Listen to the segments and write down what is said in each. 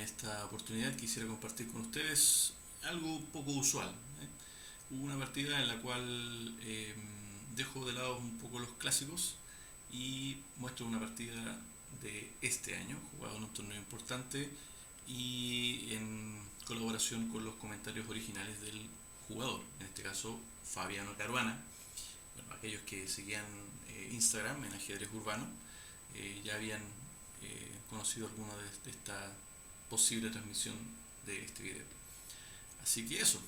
esta oportunidad quisiera compartir con ustedes algo poco usual. Hubo una partida en la cual dejo de lado un poco los clásicos y muestro una partida de este año, jugado en un torneo importante y en colaboración con los comentarios originales del jugador, en este caso Fabiano Caruana. Bueno, aquellos que seguían Instagram en ajedrez urbano ya habían conocido alguna de esta posible transmisión de este video. Así que eso.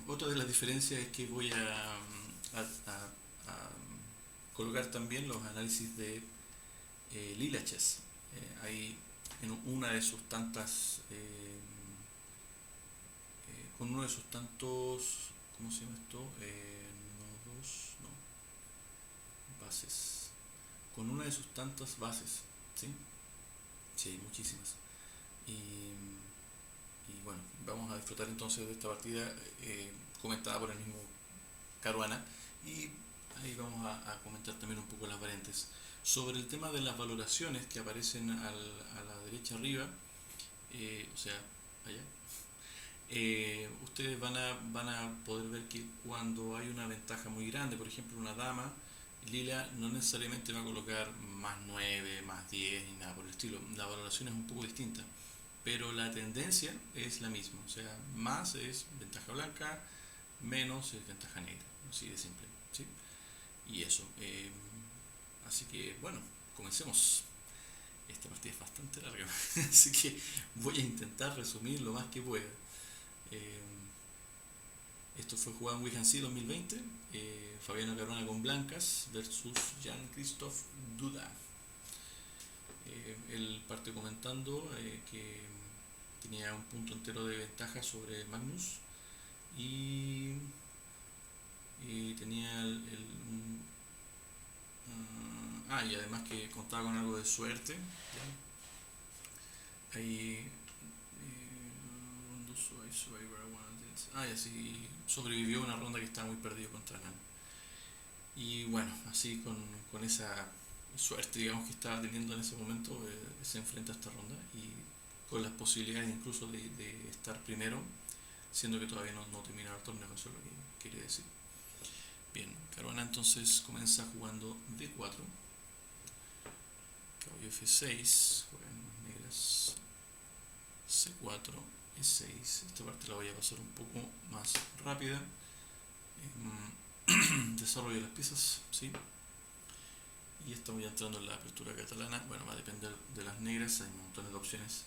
Otra de las diferencias es que voy a colocar también los análisis de Lila Chess. Hay en una de sus tantas con uno de sus tantos, ¿cómo se llama esto? Nodos, no, bases, con una de sus tantas bases, ¿sí? Sí, hay muchísimas. Y bueno, vamos a disfrutar entonces de esta partida comentada por el mismo Caruana, y ahí vamos a comentar también un poco las variantes. Sobre el tema de las valoraciones que aparecen a la derecha arriba, o sea, allá, ustedes van a poder ver que cuando hay una ventaja muy grande, por ejemplo una dama, Lila no necesariamente va a colocar más 9 más 10 ni nada por el estilo. La valoración es un poco distinta, pero la tendencia es la misma. O sea, más es ventaja blanca, menos es ventaja negra, así de simple, ¿sí? Y eso. Así que, bueno, comencemos. Esta partida es bastante larga, así que voy a intentar resumir lo más que pueda. Eh, Esto fue jugado en Wihansea 2020. Fabiano Caruana con blancas versus Jean-Christophe Duda. Él parte comentando que tenía un punto entero de ventaja sobre Magnus y tenía y además que contaba con algo de suerte, ¿ya? Ahí y así sobrevivió a una ronda que estaba muy perdido contra Nan. Y bueno, así con esa suerte, digamos, que estaba teniendo en ese momento, se enfrenta a esta ronda y con las posibilidades incluso de estar primero, siendo que todavía no terminaba el torneo. Eso es lo que quiere decir. Bien, Caruana entonces comienza jugando D4, caballo F6, juegan negras C4, E6. Esta parte la voy a pasar un poco más rápida. Desarrollo de las piezas, ¿sí? Y estamos ya entrando en la apertura catalana. Bueno, va a depender de las negras, hay montones de opciones.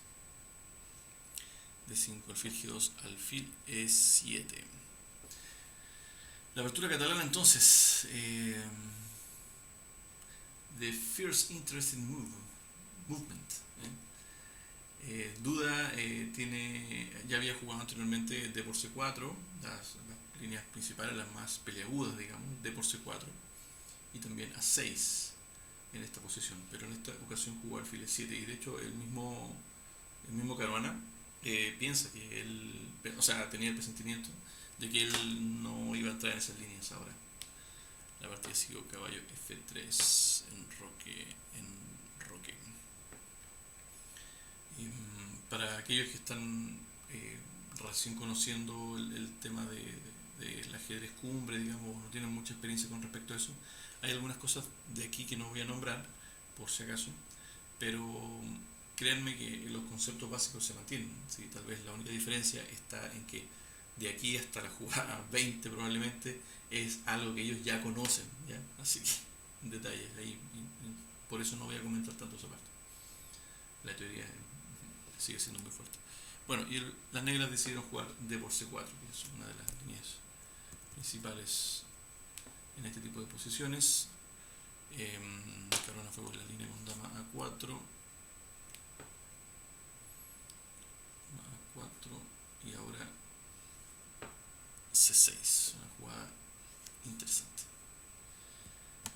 D5, alfil G2, alfil E7. La apertura catalana entonces. The First Interesting Movement. Duda ya había jugado anteriormente D por C4, las líneas principales, las más peleagudas, digamos, D por C4, y también A6 en esta posición, pero en esta ocasión jugó alfil E7, y de hecho el mismo Caruana piensa que él, o sea, tenía el presentimiento de que él no iba a entrar en esas líneas ahora. La partida siguió caballo F3 en roque. Y, para aquellos que están recién conociendo el tema del ajedrez cumbre, digamos, no tienen mucha experiencia con respecto a eso, hay algunas cosas de aquí que no voy a nombrar, por si acaso, pero créanme que los conceptos básicos se mantienen, ¿sí? Tal vez la única diferencia está en que de aquí hasta la jugada 20 probablemente es algo que ellos ya conocen, ¿ya? Así que detalles ahí, y por eso no voy a comentar tanto esa parte. La teoría sigue siendo muy fuerte. Bueno, y las negras decidieron jugar D por C4, que es una de las líneas principales en este tipo de posiciones. Caruana fue por la línea con dama A4, y ahora C6, una jugada interesante.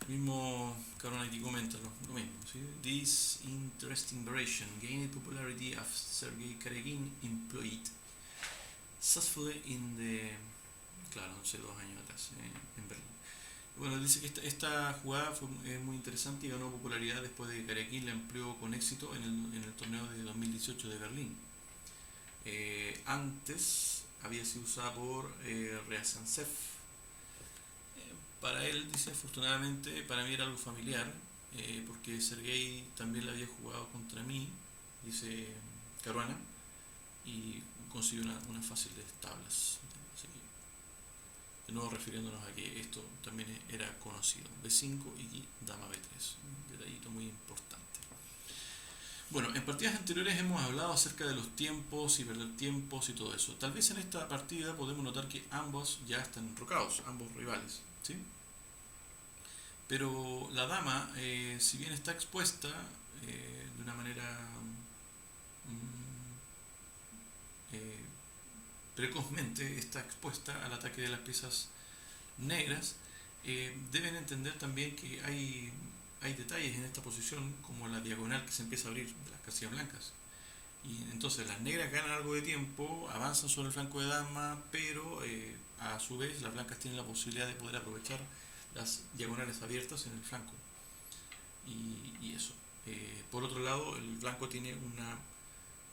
El mismo Caruana aquí comenta lo mismo, ¿sí? This interesting variation gained popularity after Sergei Karegin employed successfully in the, claro, no sé, 2 años atrás, en Berlín. Bueno, dice que esta jugada fue muy interesante y ganó popularidad después de que Karekin la empleó con éxito en el torneo de 2018 de Berlín. Antes había sido usada por Riazansev. Para él, dice, afortunadamente, para mí era algo familiar, porque Sergei también la había jugado contra mí, dice Caruana, y consiguió una fácil de tablas. Así que, de nuevo refiriéndonos a que esto también era conocido. B5 y dama B3, un detallito muy importante. Bueno, en partidas anteriores hemos hablado acerca de los tiempos y perder tiempos y todo eso. Tal vez en esta partida podemos notar que ambos ya están enrocados, ambos rivales, ¿sí? Pero la dama, si bien está expuesta de una manera mm, eh, precozmente, está expuesta al ataque de las piezas negras, deben entender también que hay detalles en esta posición, como la diagonal que se empieza a abrir de las casillas blancas. Y entonces las negras ganan algo de tiempo, avanzan sobre el flanco de dama, pero a su vez las blancas tienen la posibilidad de poder aprovechar las diagonales abiertas en el flanco. Y eso. Por otro lado, el blanco tiene una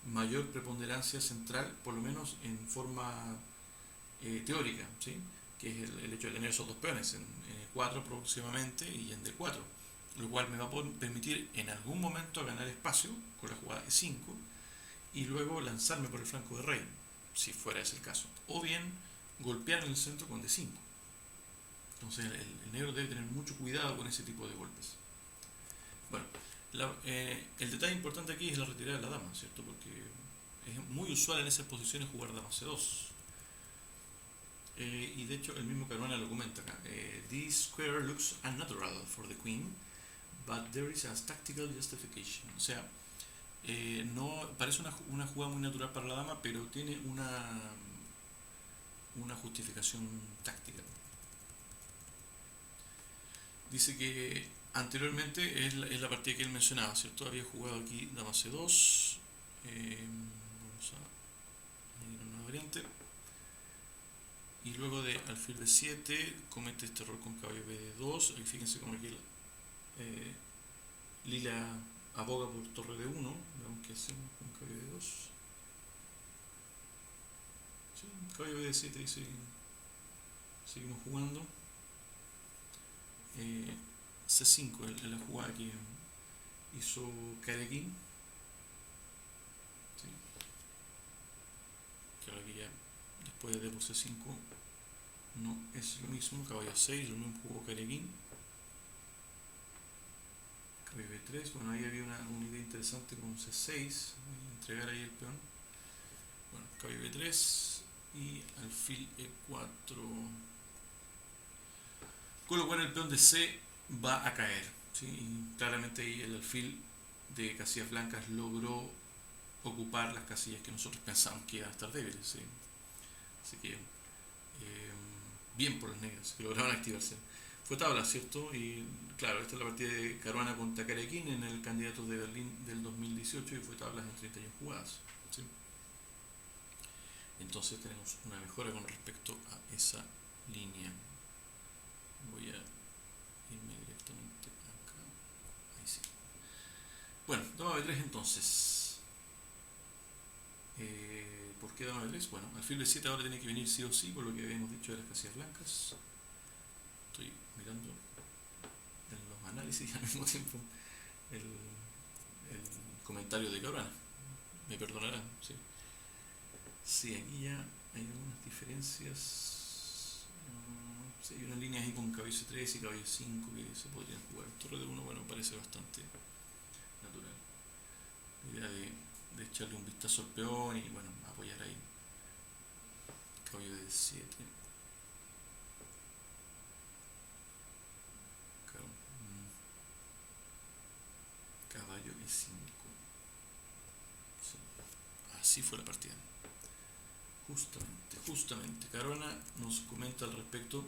mayor preponderancia central, por lo menos en forma teórica, ¿sí? Que es el hecho de tener esos dos peones en E4 próximamente y en D4, lo cual me va a permitir en algún momento ganar espacio con la jugada E5 y luego lanzarme por el flanco de rey, si fuera ese el caso, o bien golpear en el centro con D5. Entonces el negro debe tener mucho cuidado con ese tipo de golpes. Bueno, el detalle importante aquí es la retirada de la dama, ¿cierto? Porque es muy usual en esas posiciones jugar dama C2. Y de hecho el mismo Caruana lo comenta acá. This square looks unnatural for the queen, but there is a tactical justification. O sea, no parece una jugada muy natural para la dama, pero tiene una justificación táctica. Dice que anteriormente es la partida que él mencionaba, ¿cierto? Había jugado aquí dama C2. Vamos a añadir una variante. Y luego de alfil B7 comete este error con caballo B2. Aquí fíjense como aquí Lila aboga por torre D1. Veamos qué hacemos con caballo B2. Sí, caballo B7 y seguimos jugando. C5 es la jugada que hizo Karekin. ¿Sí? Que ahora que ya después de D por C5 no es lo mismo. Caballo 6, lo mismo jugó Karekin. Caballo B3, bueno, ahí había una idea interesante con C6, entregar ahí el peón. Bueno, caballo B3 y alfil E4, con lo cual el peón de C va a caer, ¿sí? Y claramente ahí el alfil de casillas blancas logró ocupar las casillas que nosotros pensamos que iban a estar débiles, ¿sí? Así que bien por los negros que lograron activarse. Fue tabla, ¿cierto? Y claro, esta es la partida de Caruana contra Karekin en el candidato de Berlín del 2018 y fue tablas en 31 jugadas, ¿sí? Entonces tenemos una mejora con respecto a esa línea. Voy a irme directamente acá. Ahí sí. Bueno, dama B3 entonces. ¿Por qué dama B3? Bueno, alfil B7 ahora tiene que venir sí o sí, por lo que habíamos dicho de las casillas blancas. Estoy mirando en los análisis y al mismo tiempo el comentario de Caruana. Me perdonarán, sí. Sí, aquí ya hay algunas diferencias. Sí, hay unas líneas ahí con caballo C3 y caballo 5 que se podrían jugar. Torre de 1, bueno, parece bastante natural. La idea de echarle un vistazo al peón y, bueno, apoyar ahí. Caballo de 7. Caballo E5. Sí. Así fue la partida. Justamente. Caruana nos comenta al respecto.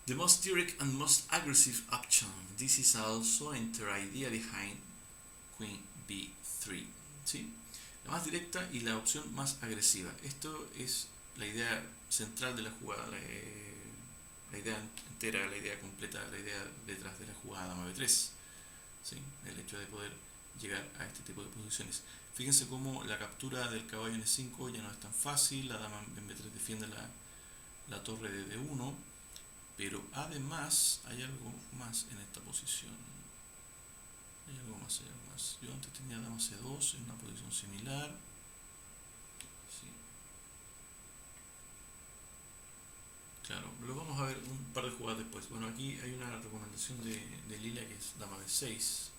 The most direct and most aggressive option. This is also the idea behind Queen B3. ¿Sí? La más directa y la opción más agresiva. Esto es la idea central de la jugada. la idea entera, la idea completa, la idea detrás de la jugada dama b3. ¿Sí? El hecho de poder llegar a este tipo de posiciones. Fíjense cómo la captura del caballo en e5 ya no es tan fácil, la dama en b3 defiende la torre de d1, pero además hay algo más en esta posición. Hay algo más, hay algo más. Yo antes tenía dama c2 en una posición similar. Sí. Claro, lo vamos a ver un par de jugadas después. Bueno, aquí hay una recomendación de Lila que es dama b6.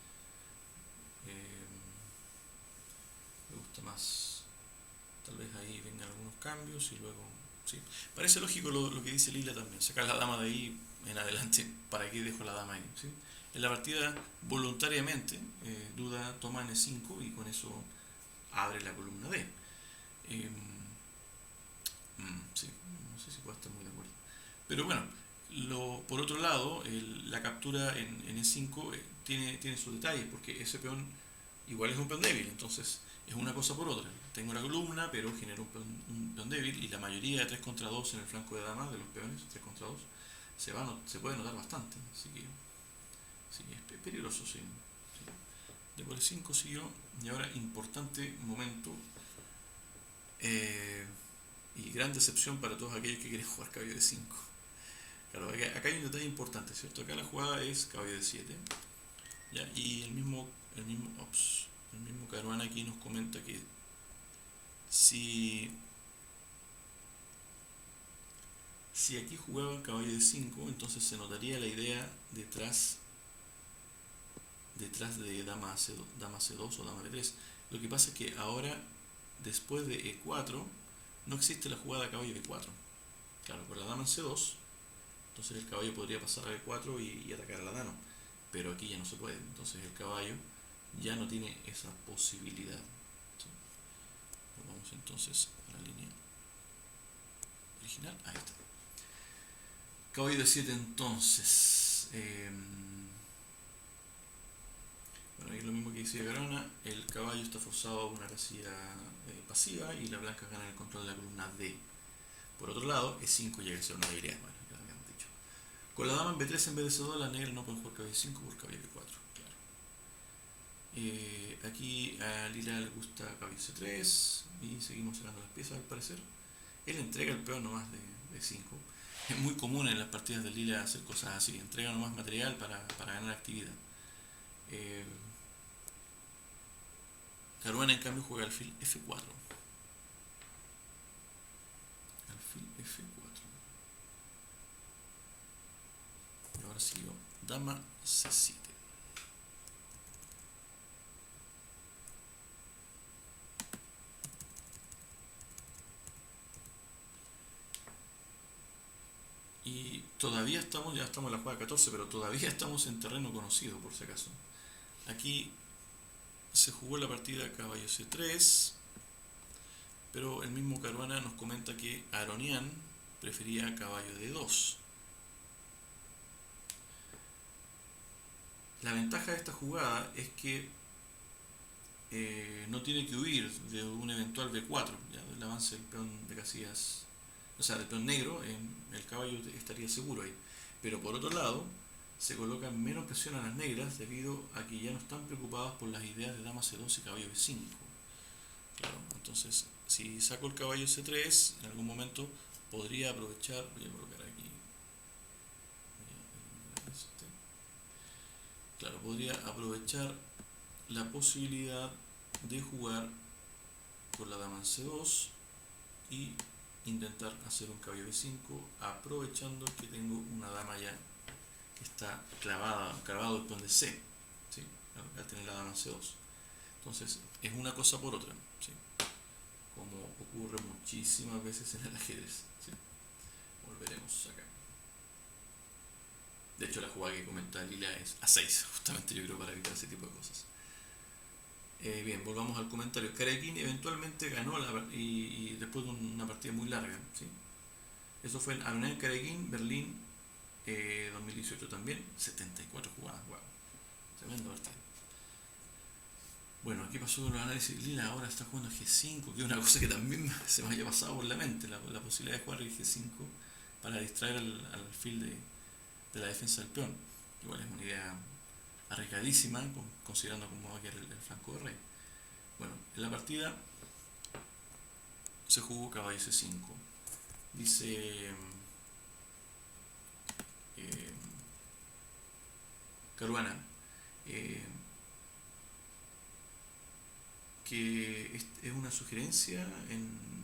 Me gusta más. Tal vez ahí vengan algunos cambios y luego. Sí. Parece lógico lo que dice Lila también. Sacar la dama de ahí en adelante. ¿Para qué dejo la dama ahí? ¿Sí? En la partida, voluntariamente, Duda toma n5 y con eso abre la columna D. Sí, no sé si puedo estar muy de acuerdo. Pero bueno, por otro lado, la captura en E5 tiene sus detalles, porque ese peón igual es un peón débil, entonces es una cosa por otra. Tengo la columna, pero genero un peón débil, y la mayoría de 3 contra 2 en el flanco de dama, de los peones, 3 contra 2, se puede notar bastante, así que sí, es peligroso, sí. De por E5 siguió, y ahora importante momento, y gran decepción para todos aquellos que quieren jugar caballo de 5. Claro, acá hay un detalle importante, ¿cierto? Acá la jugada es caballo de 7, ¿ya? Y el mismo Caruana aquí nos comenta que si aquí jugaban caballo de 5, entonces se notaría la idea detrás de dama C2 o dama B3. Lo que pasa es que ahora, después de E4, no existe la jugada caballo B4. Claro, con la dama en C2, entonces el caballo podría pasar a B4 y atacar a la dama. Pero aquí ya no se puede, entonces el caballo ya no tiene esa posibilidad. ¿Sí? Vamos entonces a la línea original. Ahí está. Caballo de 7 entonces. Bueno, ahí es lo mismo que dice Garona. El caballo está forzado a una casilla pasiva y la blanca gana el control de la columna D. Por otro lado, E5 llega a ser una debilidad. Bueno, ya lo habíamos dicho. Con la dama en B3 en vez de C2, las negras no pueden jugar caballo 5 por caballo B4. Claro. Aquí a Lila le gusta caballo C3 y seguimos sacando las piezas al parecer. Él entrega el peón nomás de 5. Es muy común en las partidas de Lila hacer cosas así. Entrega nomás material para ganar actividad. Caruana en cambio juega alfil F4. Alfil F4. Y ahora sigo dama C7. Y todavía ya estamos en la jugada 14, pero todavía estamos en terreno conocido, por si acaso. Aquí se jugó la partida caballo C3, pero el mismo Caruana nos comenta que Aronian prefería caballo D2. La ventaja de esta jugada es que no tiene que huir de un eventual B4, ya del avance del peón de casillas, o sea, del peón negro, el caballo estaría seguro ahí. Pero por otro lado, se coloca menos presión a las negras debido a que ya no están preocupadas por las ideas de dama C2 y caballo B5. Claro, entonces si saco el caballo C3, en algún momento podría aprovechar, voy a colocar aquí, claro, podría aprovechar la posibilidad de jugar por la dama en C2 y intentar hacer un caballo B5 aprovechando que tengo una dama ya que está clavado el peón de C, ¿sí? Al tener la dama en C2. Entonces es una cosa por otra, ¿sí? Como ocurre muchísimas veces en el ajedrez, ¿sí? Volveremos acá. De hecho la jugada que comenta Lila es A6, justamente yo creo para evitar ese tipo de cosas. Bien, volvamos al comentario. Karekin eventualmente ganó y después de una partida muy larga, ¿sí? Eso fue en Arnhem Karekin, Berlín, 2018 también, 74 jugadas, wow, tremendo partida. Bueno, aquí pasó con los análisis. Lila ahora está jugando G5, que es una cosa que también se me haya pasado por la mente, la posibilidad de jugar el G5 para distraer al alfil de la defensa del peón. Igual es una idea arriesgadísima, considerando cómo va a quedar el flanco de rey. Bueno, en la partida se jugó caballo C5. Dice Caruana que es una sugerencia en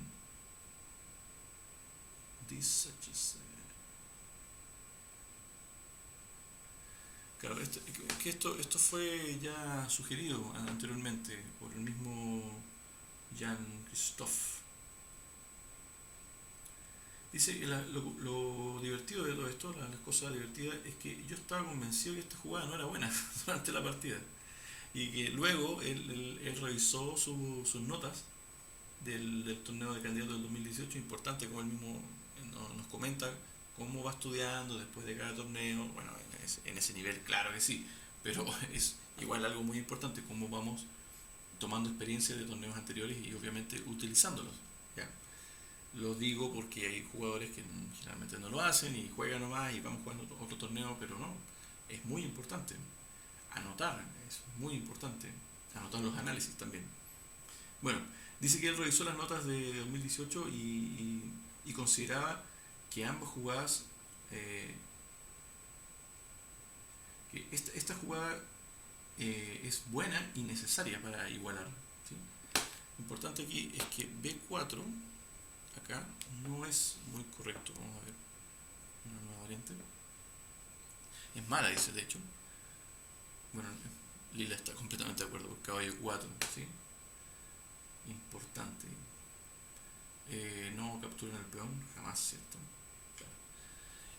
claro, esto fue ya sugerido anteriormente por el mismo Jean-Christophe. Dice que lo divertido de todo esto, las cosas divertidas, es que yo estaba convencido que esta jugada no era buena durante la partida. Y que luego él revisó sus notas del torneo de candidatos del 2018, importante, como él mismo nos comenta cómo va estudiando después de cada torneo. Bueno, en ese nivel, claro que sí, pero es igual algo muy importante, cómo vamos tomando experiencia de torneos anteriores y obviamente utilizándolos. ¿Ya? Lo digo porque hay jugadores que generalmente no lo hacen y juegan nomás y vamos jugando otro torneo, pero no, es muy importante anotar, es muy importante anotar los análisis también. Bueno, dice que él revisó las notas de 2018 y consideraba que ambas jugadas, que esta jugada es buena y necesaria para igualar. ¿Sí? Lo importante aquí es que B4 acá no es muy correcto. Vamos a ver una nueva variante. Es mala, dice, de hecho. Bueno, Lila está completamente de acuerdo por caballo 4, ¿sí? Importante. No capturan el peón, jamás, ¿cierto? Claro.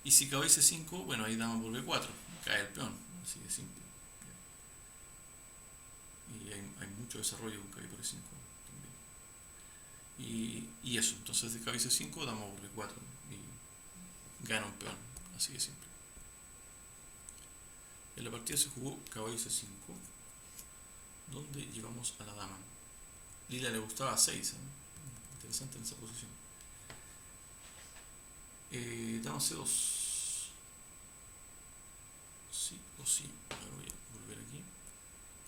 Y si caballo C5, bueno, ahí dama por B4, cae el peón, así de simple. Y hay mucho desarrollo con caballo por E5 también. Y eso, entonces de caballo C5, dama por B4 y gana un peón, así de simple. En la partida se jugó caballo C5, donde llevamos a la dama. Lila le gustaba 6, ¿eh? Interesante en esa posición. Dama C2. Sí o sí. Ahora voy a volver aquí.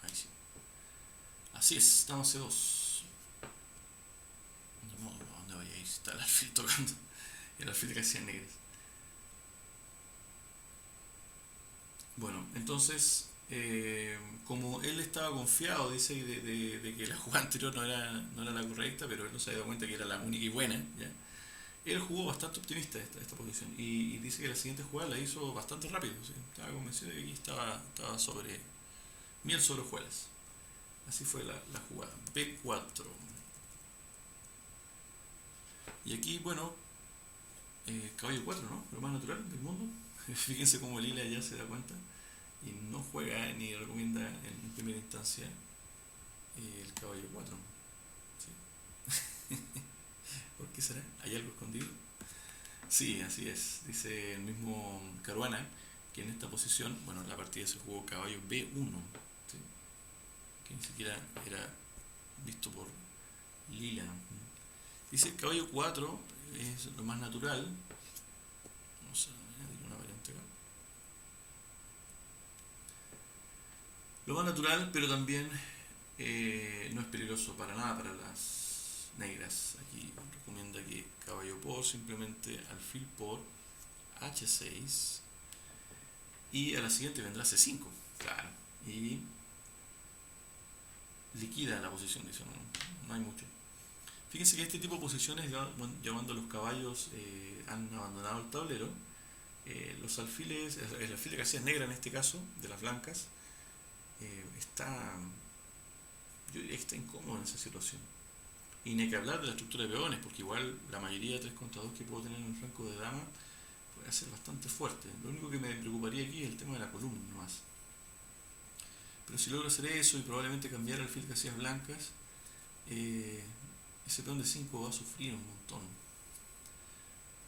Ahí sí. Así es, dama C2. Ni modo, ¿a dónde vaya a ir? Está el alfil tocando. El alfil que hacía negras. Bueno, entonces, como él estaba confiado, dice, de que la jugada anterior no era la correcta, pero él no se había dado cuenta que era la única y buena, ¿ya? Él jugó bastante optimista esta posición y dice que la siguiente jugada la hizo bastante rápido, ¿sí? Estaba convencido de que aquí estaba sobre miel sobre hojuelas. Así fue la jugada. B4. Y aquí, bueno, caballo 4, ¿no? Lo más natural del mundo. Fíjense cómo Lila ya se da cuenta y no juega ni recomienda en primera instancia el caballo 4. ¿Sí? ¿Por qué será? ¿Hay algo escondido? Sí, así es. Dice el mismo Caruana que en esta posición, bueno, la partida se jugó caballo B1, ¿sí? Que ni siquiera era visto por Lila. Dice caballo 4 es lo más natural. Vamos a añadir una variante acá. Lo más natural, pero también no es peligroso para nada para las negras. Aquí recomienda que caballo por, simplemente alfil por H6 y a la siguiente vendrá C5, claro, y liquida la posición, dice, no hay mucho. Fíjense que este tipo de posiciones, llevando los caballos han abandonado el tablero, los alfiles, el alfil de casillas negra en este caso, de las blancas, está incómodo en esa situación. Y ni hay que hablar de la estructura de peones, porque igual la mayoría de 3 contra 2 que puedo tener en el flanco de dama puede ser bastante fuerte. Lo único que me preocuparía aquí es el tema de la columna nomás. Pero si logro hacer eso y probablemente cambiar el alfil de casillas blancas, ese peón de 5 va a sufrir un montón.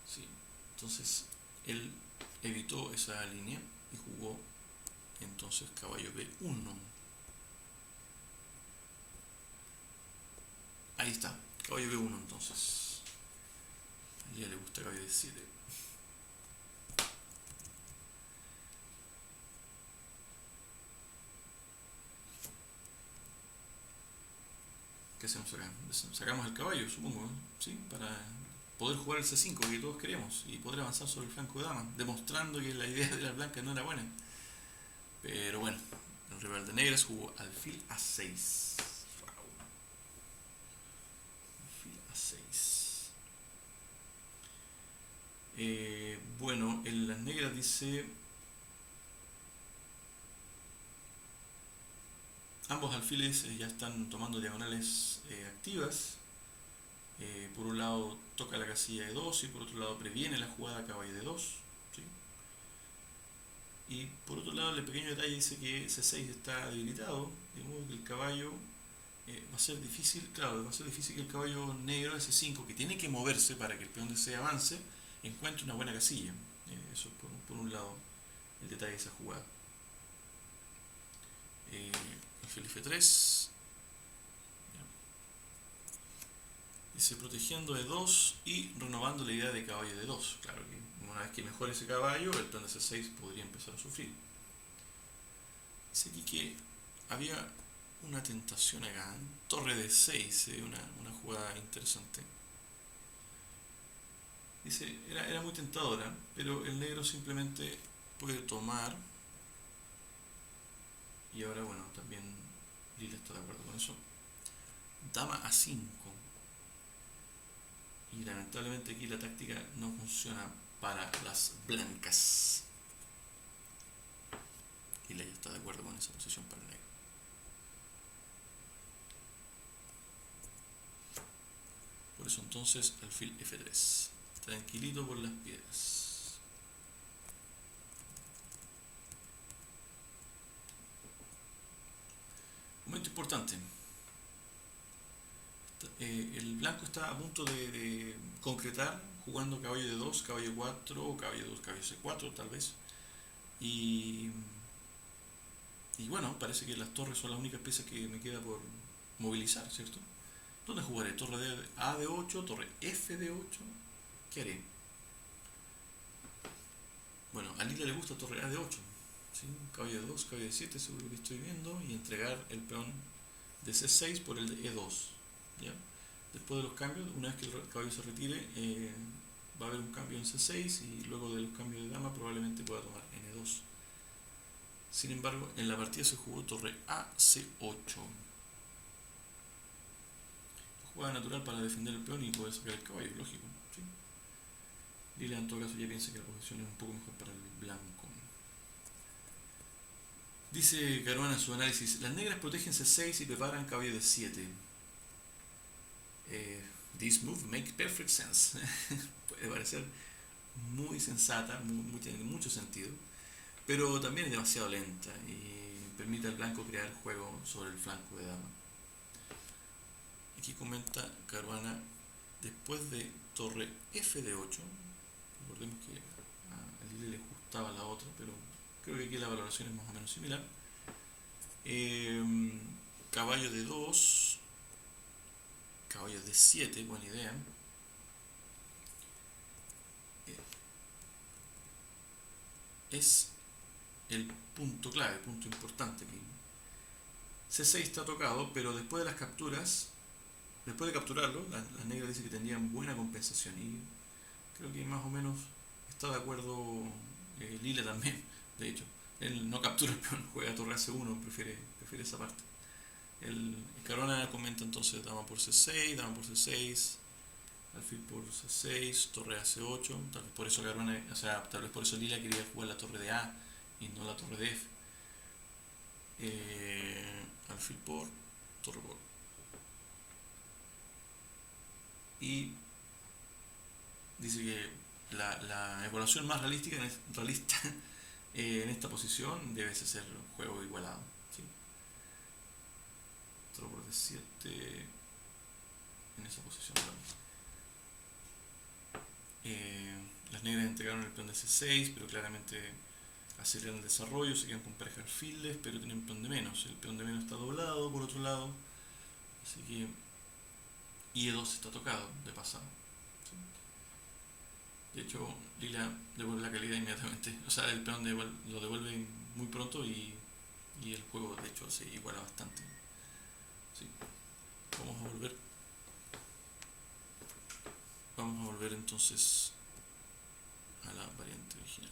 Sí. Entonces él evitó esa línea y jugó entonces caballo B1. Ahí está, caballo B1 entonces. A ella le gusta caballo D7. ¿qué hacemos acá? Sacamos el caballo, supongo, ¿no? ¿Sí? Para poder jugar el C5 que todos queremos y poder avanzar sobre el flanco de dama, demostrando que la idea de las blancas no era buena. Pero bueno, el rival de negras jugó alfil A6. Alfil A6. Bueno, en las negras dice... Ambos alfiles ya están tomando diagonales activas. Por un lado toca la casilla de 2 y por otro lado previene la jugada caballo de 2. ¿Sí? Y por otro lado el pequeño detalle dice que C6 está debilitado, de modo que el caballo va a ser difícil, claro, va a ser difícil que el caballo negro de C5, que tiene que moverse para que el peón de C avance, encuentre una buena casilla. Eso es por un lado el detalle de esa jugada. Alfil F3. Dice protegiendo de 2 y renovando la idea de caballo de 2. Claro que una vez que mejore ese caballo, el peón de C6 podría empezar a sufrir. Dice aquí que había una tentación acá, ¿eh? Torre de 6, una jugada interesante. Dice, era muy tentadora, pero el negro simplemente puede tomar. Y ahora, bueno, también Lila está de acuerdo con eso. Dama A5. Y lamentablemente aquí la táctica no funciona para las blancas. Y Lila está de acuerdo con esa posición para el negro. Por eso entonces alfil F3. Tranquilito por las piedras. Momento importante. El blanco está a punto de concretar jugando caballo de 2, caballo 4 o caballo 2, caballo C4 tal vez. Y bueno, parece que las torres son las únicas piezas que me queda por movilizar, ¿cierto? ¿Dónde jugaré? Torre de A de 8, torre F de 8. ¿Qué haré? Bueno, a Lila le gusta torre A de 8. ¿Sí? Caballo de 2, caballo de 7, seguro que estoy viendo. Y entregar el peón de C6 por el de E2. ¿Ya? Después de los cambios, una vez que el caballo se retire, va a haber un cambio en C6 y luego de los cambios de dama probablemente pueda tomar N2. Sin embargo, en la partida se jugó torre A C8. Jugada natural para defender el peón y poder sacar el caballo, lógico. ¿Sí? Lila en todo caso ya piensa que la posición es un poco mejor para el blanco. Dice Caruana en su análisis, las negras protegen C6 y preparan caballo de 7. This move makes perfect sense. Puede parecer muy sensata, tiene mucho sentido, pero también es demasiado lenta y permite al blanco crear juego sobre el flanco de dama. Aquí comenta Caruana, después de torre F de 8, recordemos que a Lili le gustaba la otra, pero creo que aquí la valoración es más o menos similar. Caballo de 2, caballo de 7, buena idea. Es el punto clave, el punto importante aquí. C6 está tocado, pero después de las capturas, después de capturarlo, las negras dicen que tendrían buena compensación y creo que más o menos está de acuerdo Lila también. De hecho, él no captura el peón, juega torre C1, prefiere esa parte. El Carona comenta entonces dama por C6, dama por C6, alfil por C6, torre a C8, tal vez por eso Caruana, o sea, tal vez por eso Lila quería jugar la torre de A y no la torre de F. Alfil por, torre por. Y dice que la evaluación más realista en esta posición debe ser un juego igualado. ¿Sí? Torre por D7 en esa posición. Las negras entregaron el peón de C6, pero claramente aceleran el desarrollo, se quedan con pareja alfiles, pero tienen un peón de menos. El peón de menos está doblado por otro lado, así que y E2 está tocado de pasado. ¿Sí? De hecho, Lila devuelve la calidad inmediatamente, o sea, el peón lo devuelve muy pronto y el juego de hecho se iguala bastante. ¿Sí? Vamos a Vamos a volver entonces a la variante original.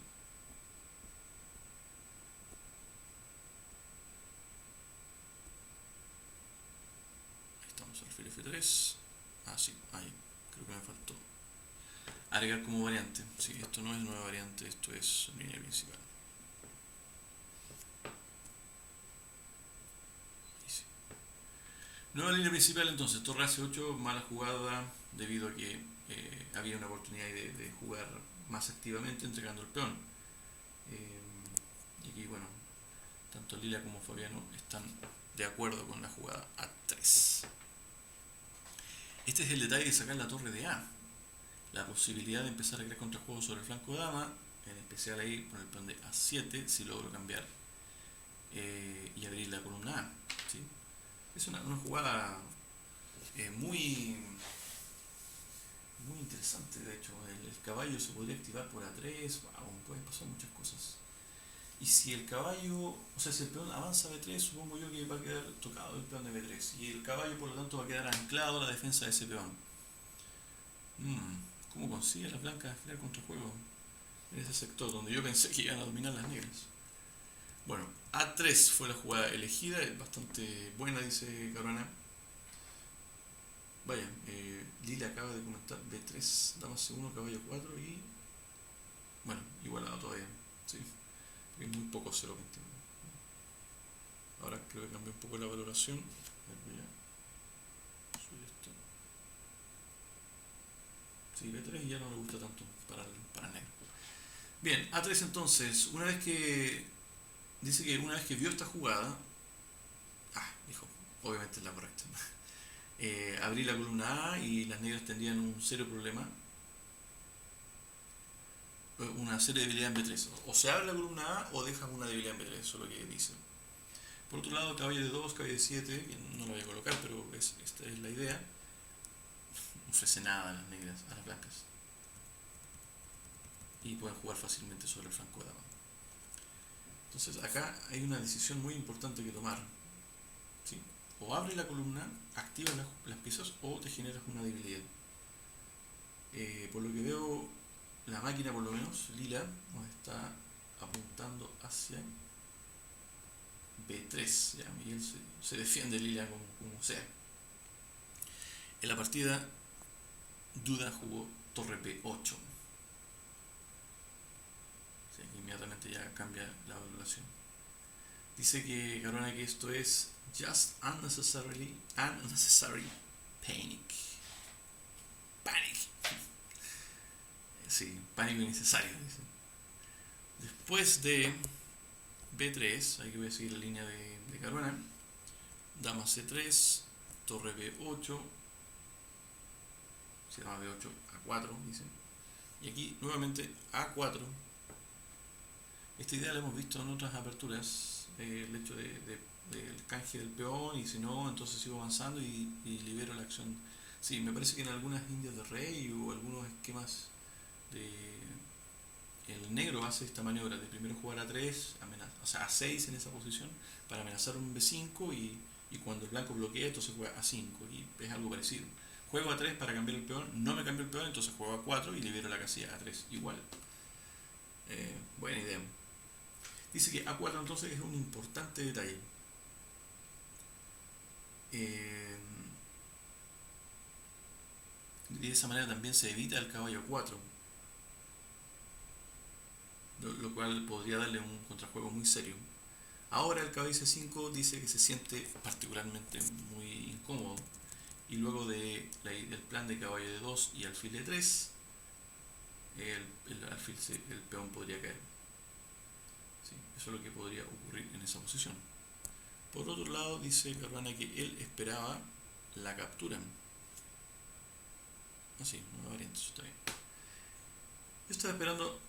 Ahí estamos, alfil F3. Ah, sí, ahí. Creo que me faltó agregar como variante. Sí, esto no es nueva variante, esto es línea principal. Sí. Nueva línea principal entonces, torre H8, mala jugada debido a que había una oportunidad de jugar más activamente entregando el peón. Y aquí, bueno, tanto Lila como Fabiano están de acuerdo con la jugada A3. Este es el detalle de sacar la torre de A. La posibilidad de empezar a crear contrajuegos sobre el flanco dama, en especial ahí con el peón de A7, si logro cambiar y abrir la columna A. ¿Sí? Es una jugada muy interesante, de hecho. El caballo se podría activar por A3, wow, pueden pasar muchas cosas. Y si el caballo, o sea, si el peón avanza a B3, supongo yo que va a quedar tocado el peón de B3. Y el caballo, por lo tanto, va a quedar anclado a la defensa de ese peón. ¿Cómo consigue las blancas crear contrajuego en ese sector donde yo pensé que iban a dominar las negras? Bueno, A3 fue la jugada elegida, es bastante buena, dice Caruana. Vaya, Lila acaba de comentar B3, dama C1, caballo 4 y... bueno, igualado todavía, sí. Es muy poco 0.21. Ahora creo que cambió un poco la valoración. Voy a subir esto. Sí, B3 ya no me gusta tanto para negro. Bien, A3 entonces, dice que una vez que vio esta jugada, dijo, obviamente es la correcta. Abrí la columna A y las negras tendrían un serio problema, una seria debilidad en B3. O se abre la columna A o dejas una debilidad en B3, eso es lo que dice. Por otro lado, caballo de 2, caballo de 7, que no lo voy a colocar, pero esta es la idea. No ofrece nada a las negras, a las blancas. Y pueden jugar fácilmente sobre el flanco de dama. Entonces acá hay una decisión muy importante que tomar. ¿Sí? O abre la columna, activa las piezas o te generas una debilidad. Por lo que veo, la máquina, por lo menos, Lila, nos está apuntando hacia B3. Ya, Miguel se defiende Lila como sea. En la partida, Duda jugó torre B8. Sí, inmediatamente ya cambia la valoración. Dice que Caruana que esto es just unnecessary panic. Panic. Sí, pánico innecesario, dice. Después de B3, aquí voy a seguir la línea de Caruana. Dama C3, torre B8, se llama B8, A4, dicen. Y aquí nuevamente A4. Esta idea la hemos visto en otras aperturas, el hecho del canje del peón, y si no, entonces sigo avanzando y libero la acción. Sí, me parece que en algunas indias de rey o algunos esquemas el negro hace esta maniobra de primero jugar A3, o sea, A6 en esa posición, para amenazar un B5 y cuando el blanco bloquea, entonces juega A5 y es algo parecido. Juego A3 para cambiar el peón, no me cambio el peón, entonces juego A4 y libero la casilla A3, igual. Buena idea. Dice que A4 entonces es un importante detalle. Y de esa manera también se evita el caballo 4, lo cual podría darle un contrajuego muy serio. Ahora el caballo C5 dice que se siente particularmente muy incómodo, y luego del plan de caballo de 2 y alfil de 3, el peón podría caer. ¿Sí? Eso es lo que podría ocurrir en esa posición. Por otro lado, dice Caruana que él esperaba la captura. Así, nueva variante, eso está bien. Yo estaba esperando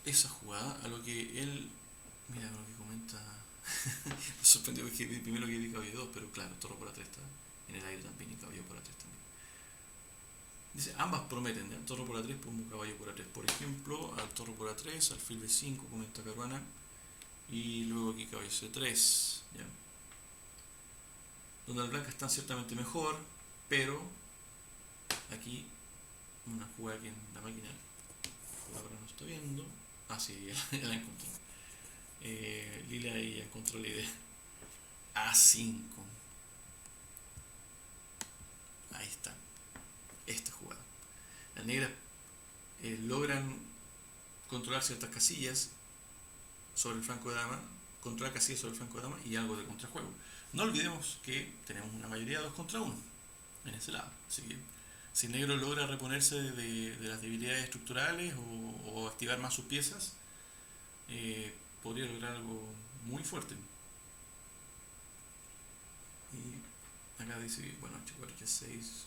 esa jugada, a lo que él... Mira lo que comenta... Me sorprendió porque primero que vi caballo 2, pero claro, torre por A3 está en el aire también y caballo por A3 también. Dice, ambas prometen, ¿ya? Torre por A3 como caballo por A3. Por ejemplo, al torre por A3, alfil B5, comenta Caruana, y luego aquí caballo C3, ¿ya? Donde las blancas están ciertamente mejor, pero aquí una jugada que en la máquina ahora no está viendo. Ah, sí, ya la encontré. Lila ahí ya encontró la idea. A5. Ahí está. Esta jugada. Las negras logran controlar ciertas casillas sobre el flanco de dama, controlar casillas sobre el flanco de dama y algo de contrajuego. No olvidemos que tenemos una mayoría de 2 contra 1 en ese lado. Así que si el negro logra reponerse de las debilidades estructurales o activar más sus piezas, podría lograr algo muy fuerte. Y acá dice, bueno, H4, H6.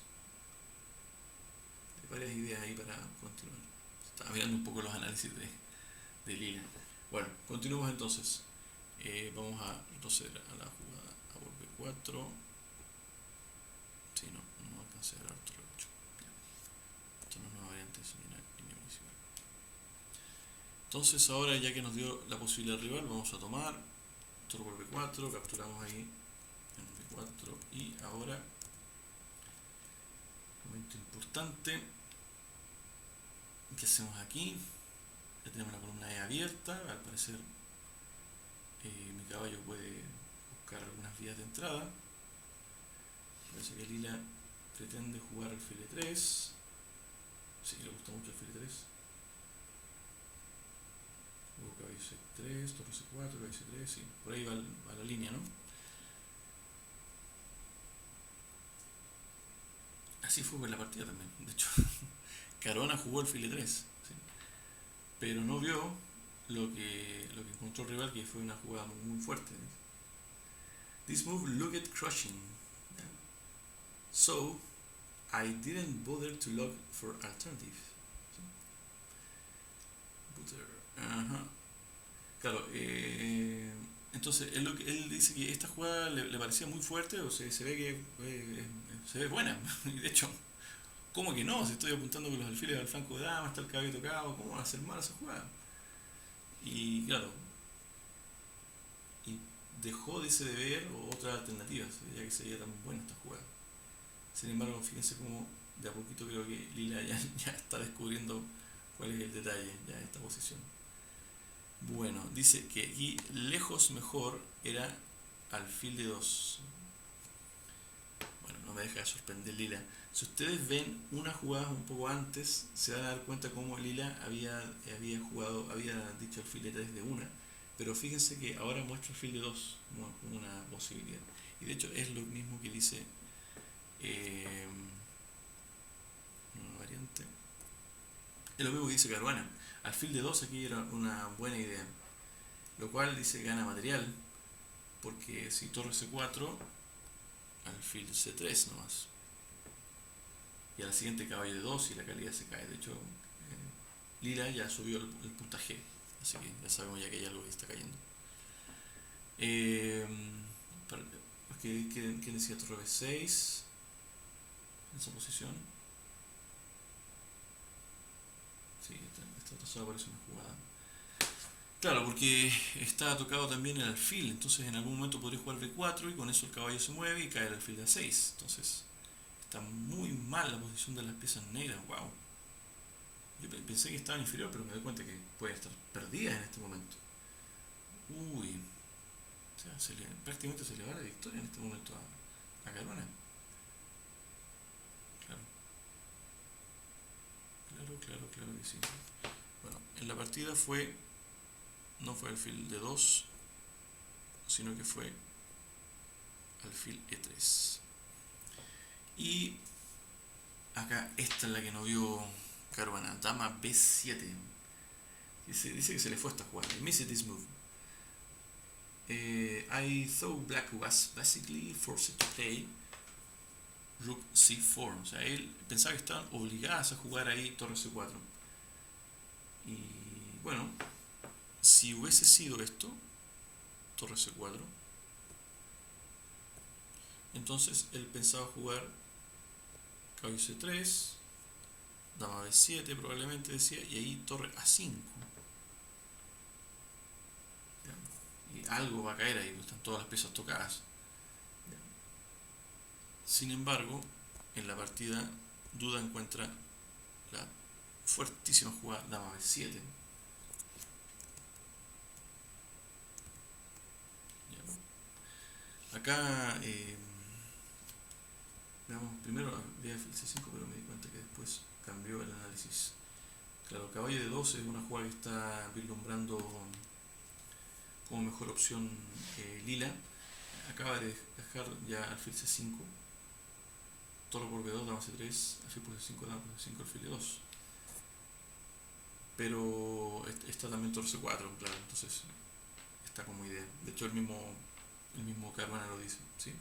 Hay varias ideas ahí para continuar. Estaba mirando un poco los análisis de Lila. Bueno, continuemos entonces. Vamos a retroceder a la jugada a por B4. Sí, no alcancé a ver otro 8. Esto no es una variante, es una línea principal. Entonces ahora ya que nos dio la posibilidad rival, vamos a tomar toro por B4, capturamos ahí en B4 y ahora, momento importante, ¿qué hacemos aquí? Ya tenemos la columna E abierta, al parecer mi caballo puede buscar algunas vías de entrada. Parece que Lila pretende jugar alfil E3. Sí, le gusta mucho alfil E3. Luego caballo C3, torre C4, caballo C3, sí, por ahí va la línea, ¿no? Así fue en la partida también, de hecho. Caruana jugó alfil E3, ¿sí? Pero no vio lo que encontró el rival, que fue una jugada muy fuerte. This move looked crushing, so I didn't bother to look for alternatives. Ajá. Claro, entonces él dice que esta jugada le parecía muy fuerte, o sea, se ve que se ve buena. Y de hecho, ¿cómo que no? Si estoy apuntando con los alfiles al flanco de dama, está el caballo tocado, ¿cómo va a ser mala esa jugada? Y claro, y dejó de ver otras alternativas, ya que sería tan buena esta jugada. Sin embargo, fíjense cómo de a poquito creo que Lila ya está descubriendo cuál es el detalle ya de esta posición. Bueno, dice que aquí lejos mejor era alfil de 2. Bueno, no me deja de sorprender Lila. Si ustedes ven una jugada un poco antes, se van a dar cuenta cómo Lila había dicho alfil de 3 de una. Pero fíjense que ahora muestra alfil de 2 como una posibilidad. Y de hecho es lo mismo que dice una variante. Es lo mismo que dice Caruana. Alfil de 2 aquí era una buena idea. Lo cual dice gana material. Porque si torre C4, alfil C3 nomás. Y a la siguiente caballo de 2 y la calidad se cae. De hecho, Lila ya subió el puntaje. Así que ya sabemos ya que hay algo que está cayendo. ¿Qué decía torre B6? En esa posición. Sí, esta solo aparece una jugada. Claro, porque está tocado también el alfil, entonces en algún momento podría jugar B4 y con eso el caballo se mueve y cae el alfil de A6. Entonces está muy mal la posición de las piezas negras, wow. Yo pensé que estaban inferior, pero me doy cuenta que pueden estar perdidas en este momento. Uy, o sea, prácticamente se le va la victoria en este momento a Caruana. Claro que sí. Bueno, en la partida no fue alfil de 2, sino que fue alfil E3. Y acá esta es la que no vio Caruana, dama B7. Dice que se le fue esta jugada. Missed this move. I thought black was basically forced to play rook C4. O sea, él pensaba que estaban obligadas a jugar ahí torre C4. Y bueno, si hubiese sido esto, torre C4, entonces él pensaba jugar caballo C3, dama B7 probablemente decía, y ahí torre A5. Y algo va a caer ahí, están todas las piezas tocadas. Sin embargo, en la partida, duda encuentra la fuertísima jugada dama b7. Acá, veamos, primero vi alfil c5, pero me di cuenta que después cambió el análisis. Claro, caballo de 12 es una jugada que está vislumbrando como mejor opción lila. Acaba de dejar ya alfil c5, toro por b2, dama c3, alfil por c5, dama por c5, alfil e2. Pero está también toro c4, claro, entonces está como idea. De hecho, el mismo Caruana lo dice, ¿sí?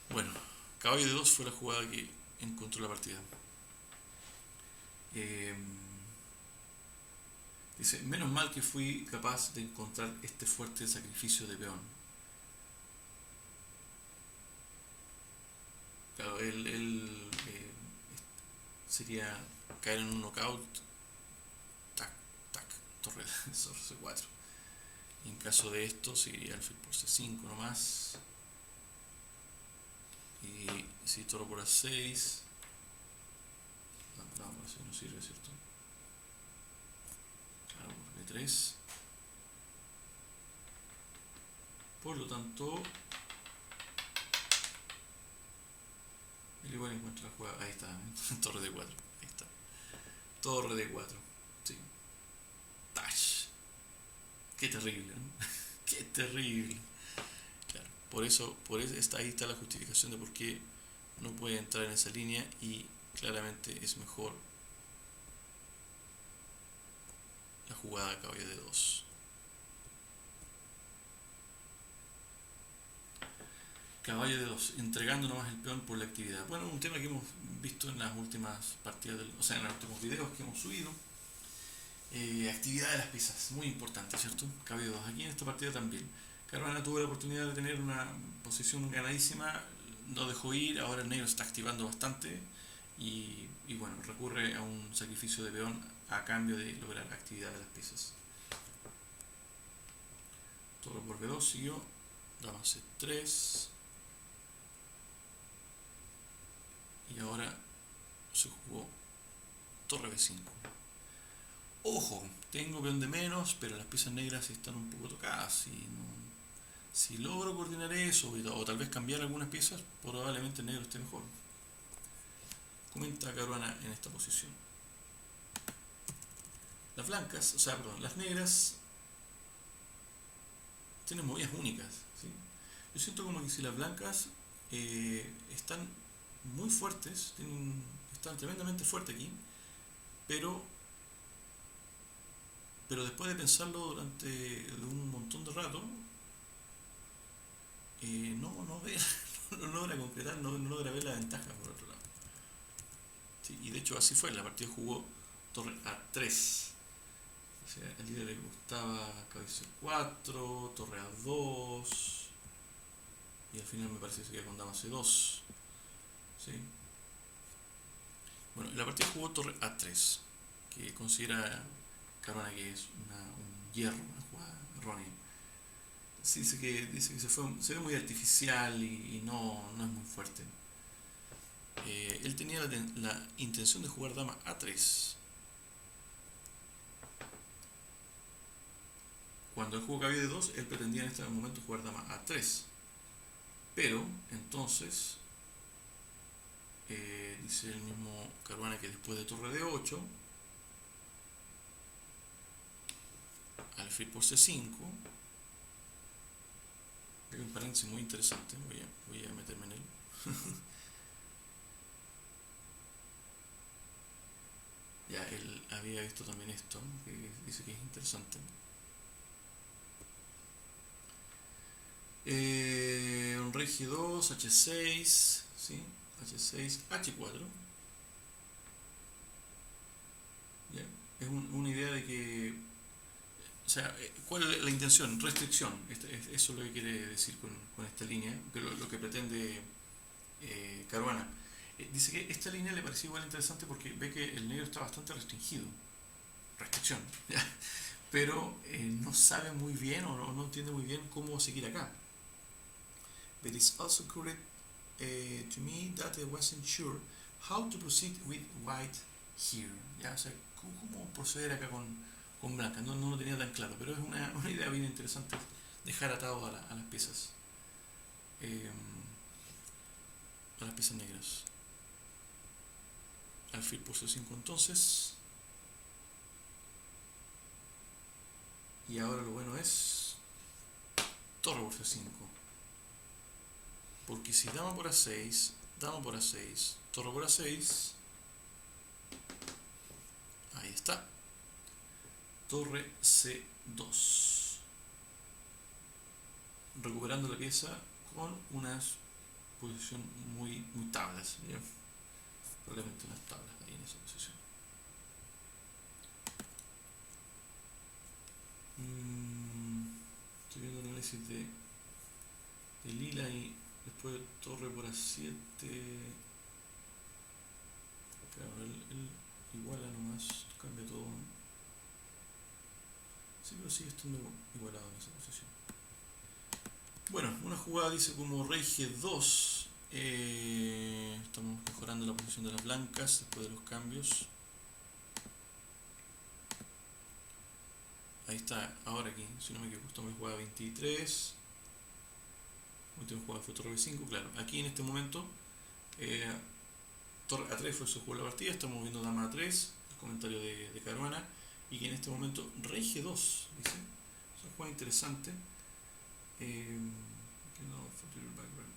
Bueno, caballo de 2 fue la jugada que encontró la partida. Dice, menos mal que fui capaz de encontrar este fuerte sacrificio de peón. Claro, él sería caer en un knockout, tac, tac, torre c4. Y en caso de esto, seguiría alfil por c5 nomás. Y si toro por a6, no, por a6 no sirve, ¿cierto? Claro, por b3. Por lo tanto, él igual encuentra la jugada. Ahí está, torre d4. Ahí está. Torre d4. Sí. Tash. Qué terrible, ¿no? Qué terrible. Claro, por eso ahí está la justificación de por qué no puede entrar en esa línea, y claramente es mejor la jugada caballo de 2. Caballo de 2, entregando nomás el peón por la actividad. Bueno, un tema que hemos visto en las últimas partidas, o sea, en los últimos videos que hemos subido. Actividad de las piezas, muy importante, ¿cierto? Caballo 2. Aquí en esta partida también. Caruana tuvo la oportunidad de tener una posición ganadísima, no dejó ir, ahora el negro está activando bastante y bueno, recurre a un sacrificio de peón a cambio de lograr actividad de las piezas. Toro por b2 siguió, dama c3 y ahora se jugó torre b5. Ojo, tengo peón de menos, pero las piezas negras están un poco tocadas. Si logro coordinar eso, o tal vez cambiar algunas piezas, probablemente el negro esté mejor. Comenta Caruana en esta posición. Las blancas, o sea, perdón, las negras tienen movidas únicas, ¿sí? Yo siento como que si las blancas están muy fuertes, están tremendamente fuertes aquí, pero después de pensarlo durante un montón de rato, no logra concretar, no logra ver la ventaja por otro lado. Sí, y de hecho así fue, la partida jugó torre a3. O sea, al líder le gustaba caballo c4, torre a2, y al final me parece que se queda con dama c2. ¿Sí? Bueno, la partida jugó torre a3, que considera Caruana que es un hierro, una jugada errónea. Dice que se ve muy artificial y no es muy fuerte. Él tenía la intención de jugar dama a3. Cuando él jugó caballo de 2, él pretendía en este momento jugar dama a3. Pero, entonces, dice el mismo Caruana que después de torre de 8, alfil por c5, hay un paréntesis muy interesante, voy a meterme en él. Ya, él había visto también esto, que dice que es interesante. Un rey g2, h6, ¿sí? h6, h4. ¿Ya? Es una idea de que, o sea, ¿cuál es la intención? Restricción. Eso es lo que quiere decir con esta línea, que lo que pretende Caruana. Dice que esta línea le pareció igual interesante porque ve que el negro está bastante restringido. Restricción. ¿Ya? Pero no sabe muy bien o no entiende muy bien cómo seguir acá. But it's also correct to me that I wasn't sure how to proceed with white here. ¿Ya? O sea, ¿cómo proceder acá con blanca? No lo tenía tan claro, pero es una idea bien interesante dejar atado a las piezas. A las piezas negras. Alfil por C5 entonces. Y ahora lo bueno es torre por C5. Porque si dama por A6, dama por A6, torre por A6, ahí está. Torre C2. Recuperando la pieza con una posición muy tablas. ¿Ya? Probablemente unas tablas ahí en esa posición. Estoy viendo el análisis de lila y después torre por A7. Claro, él iguala nomás, cambia todo. Sí, pero sigue estando igualado en esa posición. Bueno, una jugada dice como rey G2. Estamos mejorando la posición de las blancas después de los cambios. Ahí está, ahora aquí, si no me equivoco, estamos en jugada 23. Última jugada fue torre B5, claro. Aquí en este momento, torre A3 fue su jugó la partida, estamos viendo dama A3, el comentario de Caruana, y que en este momento rey G2, dice. Es una jugada interesante.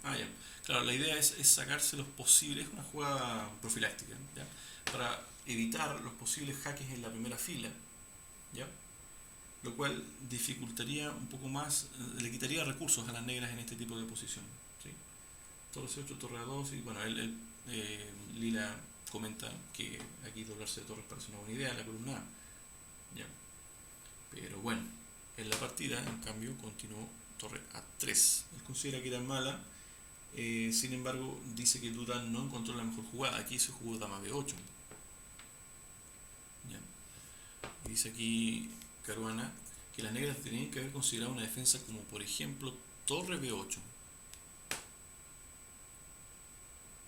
Ya. Claro, la idea es sacarse los posibles, es una jugada profiláctica, ¿ya? Para evitar los posibles jaques en la primera fila, ¿ya? Lo cual dificultaría un poco más, le quitaría recursos a las negras en este tipo de posición, ¿sí? Torre C8, torre A2, y bueno, Lila comenta que aquí doblarse de torres parece una buena idea en la columna A, ¿ya? Pero bueno, en la partida, en cambio, continuó torre A3. Él considera que era mala, sin embargo, dice que Duda no encontró la mejor jugada. Aquí se jugó dama B8. ¿Ya? Y dice aquí Caruana que las negras tenían que haber considerado una defensa como, por ejemplo, torre B8.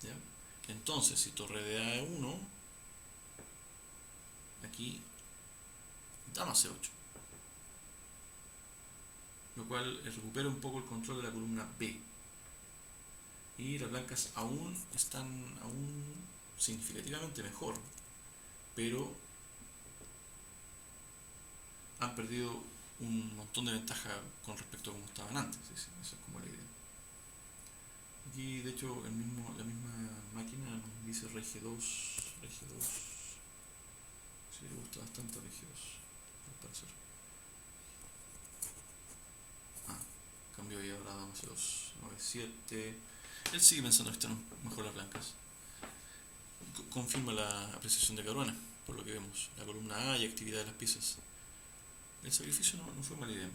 ¿Ya? Entonces, si torre de A1, aquí dama C8. Lo cual recupera un poco el control de la columna B. Y las blancas están significativamente mejor, pero han perdido un montón de ventaja con respecto a como estaban antes. Esa es como la idea. Aquí, de hecho, la misma máquina nos dice rey G2. Sí, le gusta bastante rey G2, al parecer. Cambio y ahora dama C2, 9-7. Él sigue pensando que están mejor las blancas. Confirma la apreciación de Caruana, por lo que vemos. La columna A y actividad de las piezas. El sacrificio no fue mala idea,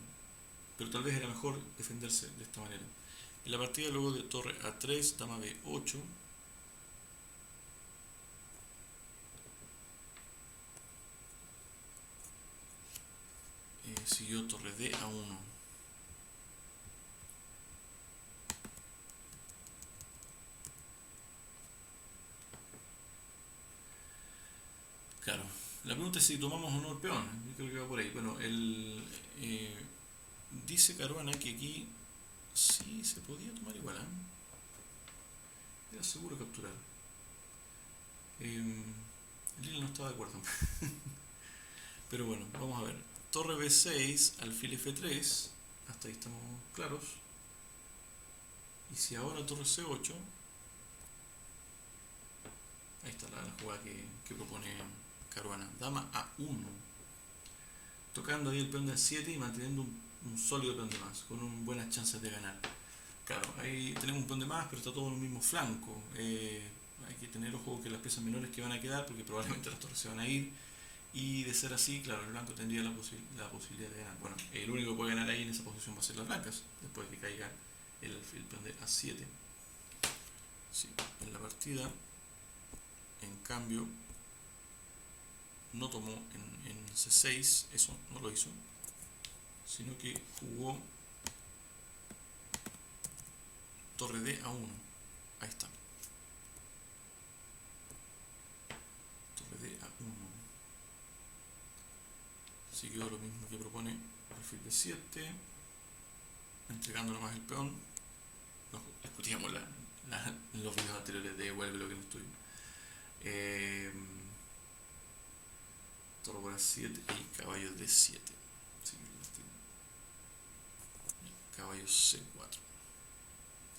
pero tal vez era mejor defenderse de esta manera. En la partida luego de torre A3, dama B8. Siguió torre D A1. Claro, la pregunta es si tomamos o no el peón. Yo creo que va por ahí. Bueno, dice Caruana que aquí sí se podía tomar igual, ¿eh? Era seguro capturar. Lila no estaba de acuerdo. Pero bueno, vamos a ver. Torre B6, alfil F3. Hasta ahí estamos claros. Y si ahora torre C8. Ahí está la jugada que propone Caruana. Dama A1. Tocando ahí el peón de A7 y manteniendo un sólido peón de más, con buenas chances de ganar. Claro, ahí tenemos un peón de más, pero está todo en un mismo flanco. Hay que tener ojo que las piezas menores que van a quedar, porque probablemente las torres se van a ir. Y de ser así, claro, el blanco tendría la posibilidad de ganar. Bueno, el único que puede ganar ahí en esa posición va a ser las blancas, después de que caiga el peón de A7. Sí, en la partida, en cambio, no tomó en C6, eso no lo hizo, sino que jugó torre D A1. Ahí está. Torre de A1. Siguió lo mismo que propone alfil B7, entregando nomás el peón. Nos discutíamos en los videos anteriores de devuelve lo que no estoy. Torre por A7 y caballo D7. Caballo C4.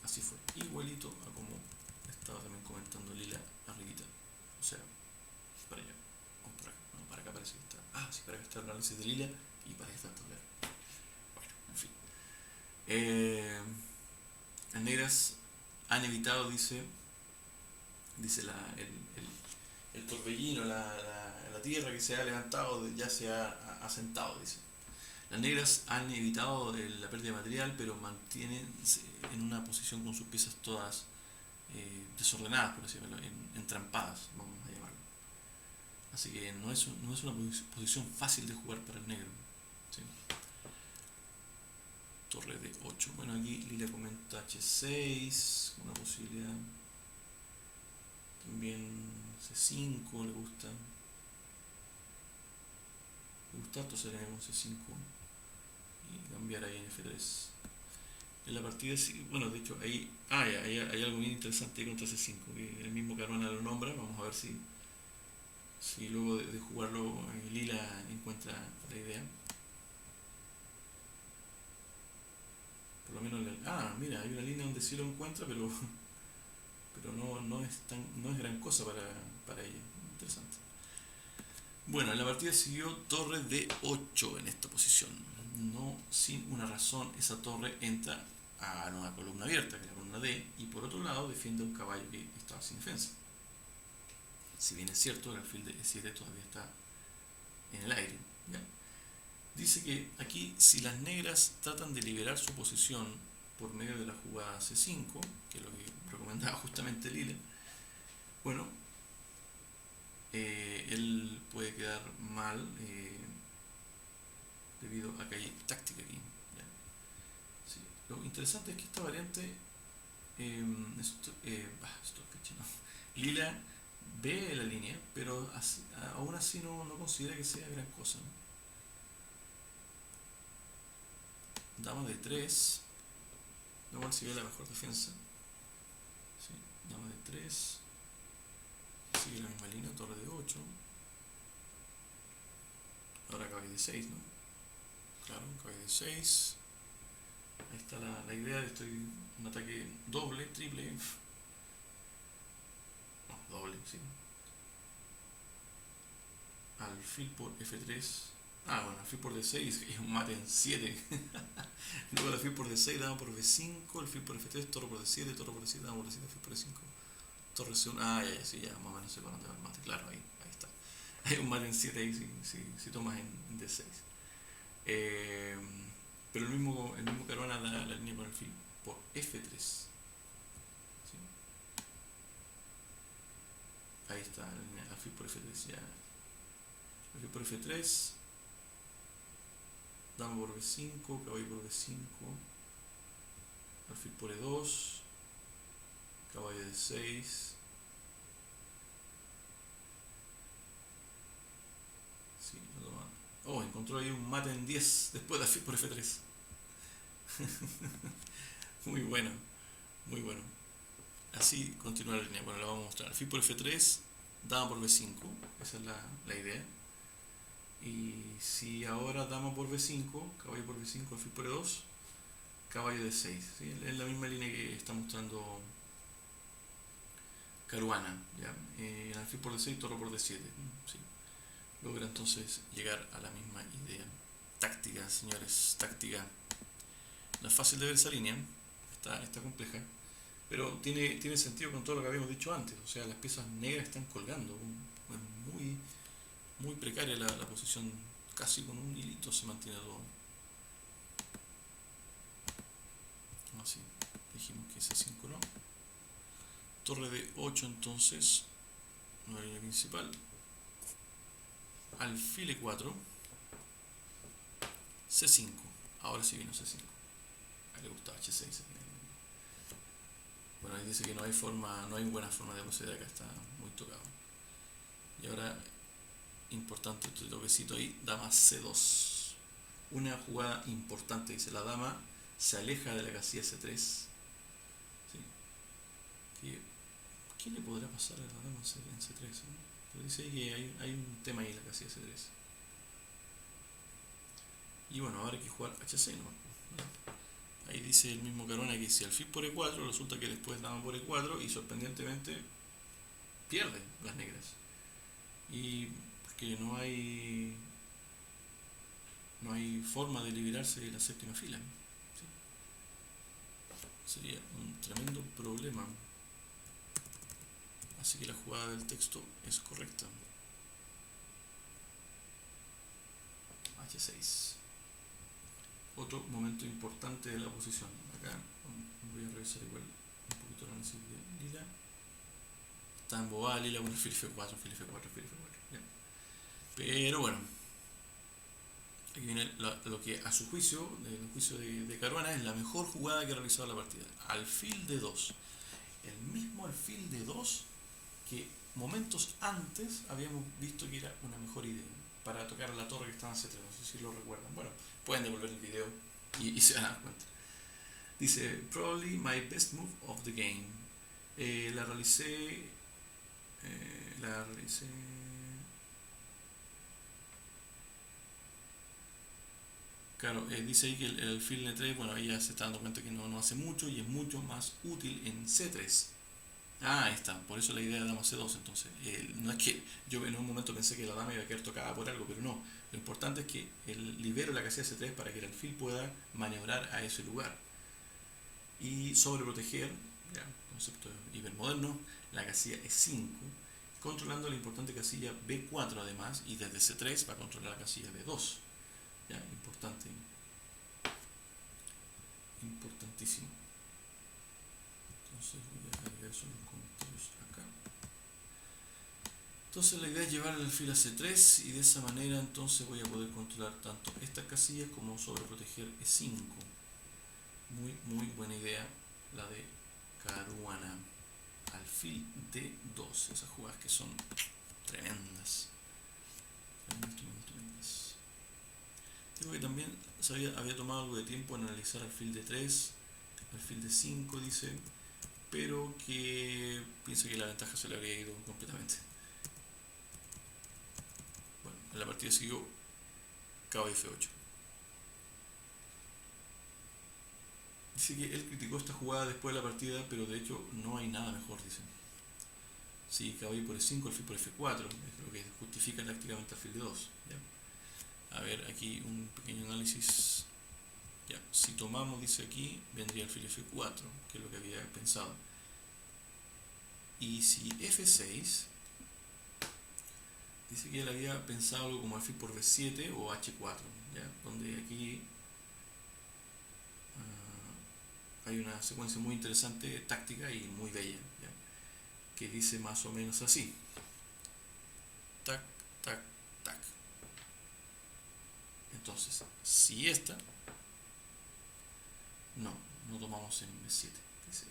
Así fue, igualito a como estaba también comentando Lila arribita. O sea, para allá. O para acá. No, para acá parece que está. Ah, sí, para acá está el análisis de Lila y para acá está el tablero. Bueno, en fin. Las negras han evitado, dice el torbellino, la tierra que se ha levantado, ya se ha asentado, dice. Las negras han evitado la pérdida de material, pero mantienen en una posición con sus piezas todas desordenadas, por así decirlo, entrampadas, vamos a llamarlo. Así que no es una posición fácil de jugar para el negro. ¿Sí? Torre de 8. Bueno, aquí Lila comenta H6, una posibilidad. También C5 le gusta. Le gusta harto hacer con C5 y cambiar ahí en F3. En la partida, bueno, de hecho, ahí hay algo bien interesante contra C5, que el mismo Caruana lo nombra. Vamos a ver si luego de jugarlo Lila encuentra la idea. Por lo menos, mira, hay una línea donde sí lo encuentra, pero no es gran cosa para ella. Interesante. Bueno, en la partida siguió torre de 8 en esta posición. No sin una razón, esa torre entra a una columna abierta, que es la columna D, y por otro lado defiende un caballo que estaba sin defensa. Si bien es cierto, el alfil de E7 todavía está en el aire. ¿Ya? Dice que aquí, si las negras tratan de liberar su posición por medio de la jugada C5, que es lo que recomendaba justamente Lila, bueno, él puede quedar mal debido a que hay táctica aquí. ¿Ya? Sí. Lo interesante es que esta variante Lila ve la línea, pero aún así no considera que sea gran cosa, ¿no? Dama de 3, igual si ve la mejor defensa. ¿Sí? Dama de 3, sigue la misma línea, torre de 8. Ahora caballo de 6, ¿no? Claro, caballo de 6. Ahí está la idea de un ataque doble, triple. No, doble, sí. Alfil por F3. Bueno, alfil por D6 es un mate en 7. Luego el alfil por D6, dama por B5, alfil por F3, torre por D7, torre por D7, dama por D7, alfil por D5, torre C1. Ya, sí, ya más o menos sé para dónde va el mate. Claro, ahí está. Hay un mate en 7 ahí si tomas en D6. Pero el mismo Caruana da la línea con alfil por F3. ¿Sí? Ahí está la línea alfil por F3 ya. Alfil por F3, dama por B5, caballo por B5, alfil por E2, caballo de 6. Sí, no toma. Encontró ahí un mate en 10 después de alfil por F3. Muy bueno, muy bueno. Así continúa la línea. Bueno, la vamos a mostrar. Alfil por F3, dama por B5, esa es la idea. Y si ahora dama por B5, caballo por B5, alfil por E2, caballo de 6. ¿Sí? Es la misma línea que está mostrando Caruana. ¿Ya? El alfil por D6, torre por D7. ¿Sí? Logra entonces llegar a la misma idea. Táctica, señores, táctica. No es fácil de ver esa línea, está compleja, pero tiene sentido con todo lo que habíamos dicho antes. O sea, las piezas negras están colgando. Es muy precaria la posición, casi con un hilito se mantiene todo. Así, dijimos que C5 no. Torre de 8 entonces, nueva línea principal. Alfil E4, C5. Ahora sí vino C5. A él le gustaba H6. Bueno, ahí dice que no hay forma, no hay buena forma de proceder acá, está muy tocado. Y ahora, importante este toquecito ahí, dama C2. Una jugada importante, dice, la dama se aleja de la casilla C3. ¿Sí? ¿Qué le podrá pasar a la dama en C3? Pero dice que hay un tema ahí en la casilla C3. Y bueno, ahora hay que jugar H6 nomás. Ahí dice el mismo Caruana que si alfil por E4, resulta que después dama por E4 y sorprendentemente pierde las negras. Y porque no hay forma de liberarse de la séptima fila. ¿Sí? Sería un tremendo problema. Así que la jugada del texto es correcta. H6. Otro momento importante de la posición. Acá voy a revisar igual un poquito el análisis de Lila. Está embobada Lila con el fil F4, fil F4, fil F4. ¿Ya? Pero bueno, aquí viene lo que a su juicio, el juicio de Caruana, es la mejor jugada que ha realizado la partida. Alfil de 2. El mismo alfil de 2 que momentos antes habíamos visto que era una mejor idea para tocar la torre que estaba en C3. No sé si lo recuerdan. Bueno, pueden devolver el video y se van a dar cuenta. Dice, probably my best move of the game. La realicé. Claro, dice ahí que el alfil N3, bueno, ahí ya se está dando cuenta que no hace mucho y es mucho más útil en C3. Ah, ahí está, por eso la idea de dama C2. Entonces, no es que yo en un momento pensé que la dama iba a quedar tocada por algo, pero no. Lo importante es que libero la casilla C3 para que el alfil pueda maniobrar a ese lugar. Y sobreproteger, ya, concepto hipermoderno, la casilla E5, controlando la importante casilla B4 además, y desde C3 va a controlar la casilla B2. Ya, importante. Importantísimo. Entonces voy a agregar eso en los comentarios acá. Entonces la idea es llevar el alfil a C3 y de esa manera entonces voy a poder controlar tanto estas casillas como sobreproteger E5. Muy buena idea la de Caruana. Alfil D2. Esas jugadas que son tremendas. Tremendas. Digo que también había tomado algo de tiempo en analizar alfil D3, alfil D5 dice, pero que piensa que la ventaja se le habría ido completamente. Bueno, en la partida siguió cabo F8. Dice que él criticó esta jugada después de la partida, pero de hecho no hay nada mejor, dice. Sí, cabo por E5, alfil por F4, es lo que justifica tácticamente alfil D2. ¿Ya? A ver, aquí un pequeño análisis. Ya, si tomamos, dice aquí, vendría alfil F4, que es lo que había pensado. Y si F6, dice que él había pensado algo como alfil por B7 o H4, ¿ya? Donde aquí hay una secuencia muy interesante, táctica y muy bella, ¿ya? Que dice más o menos así. Tac, tac, tac. Entonces, si esta, no tomamos en B7, dice,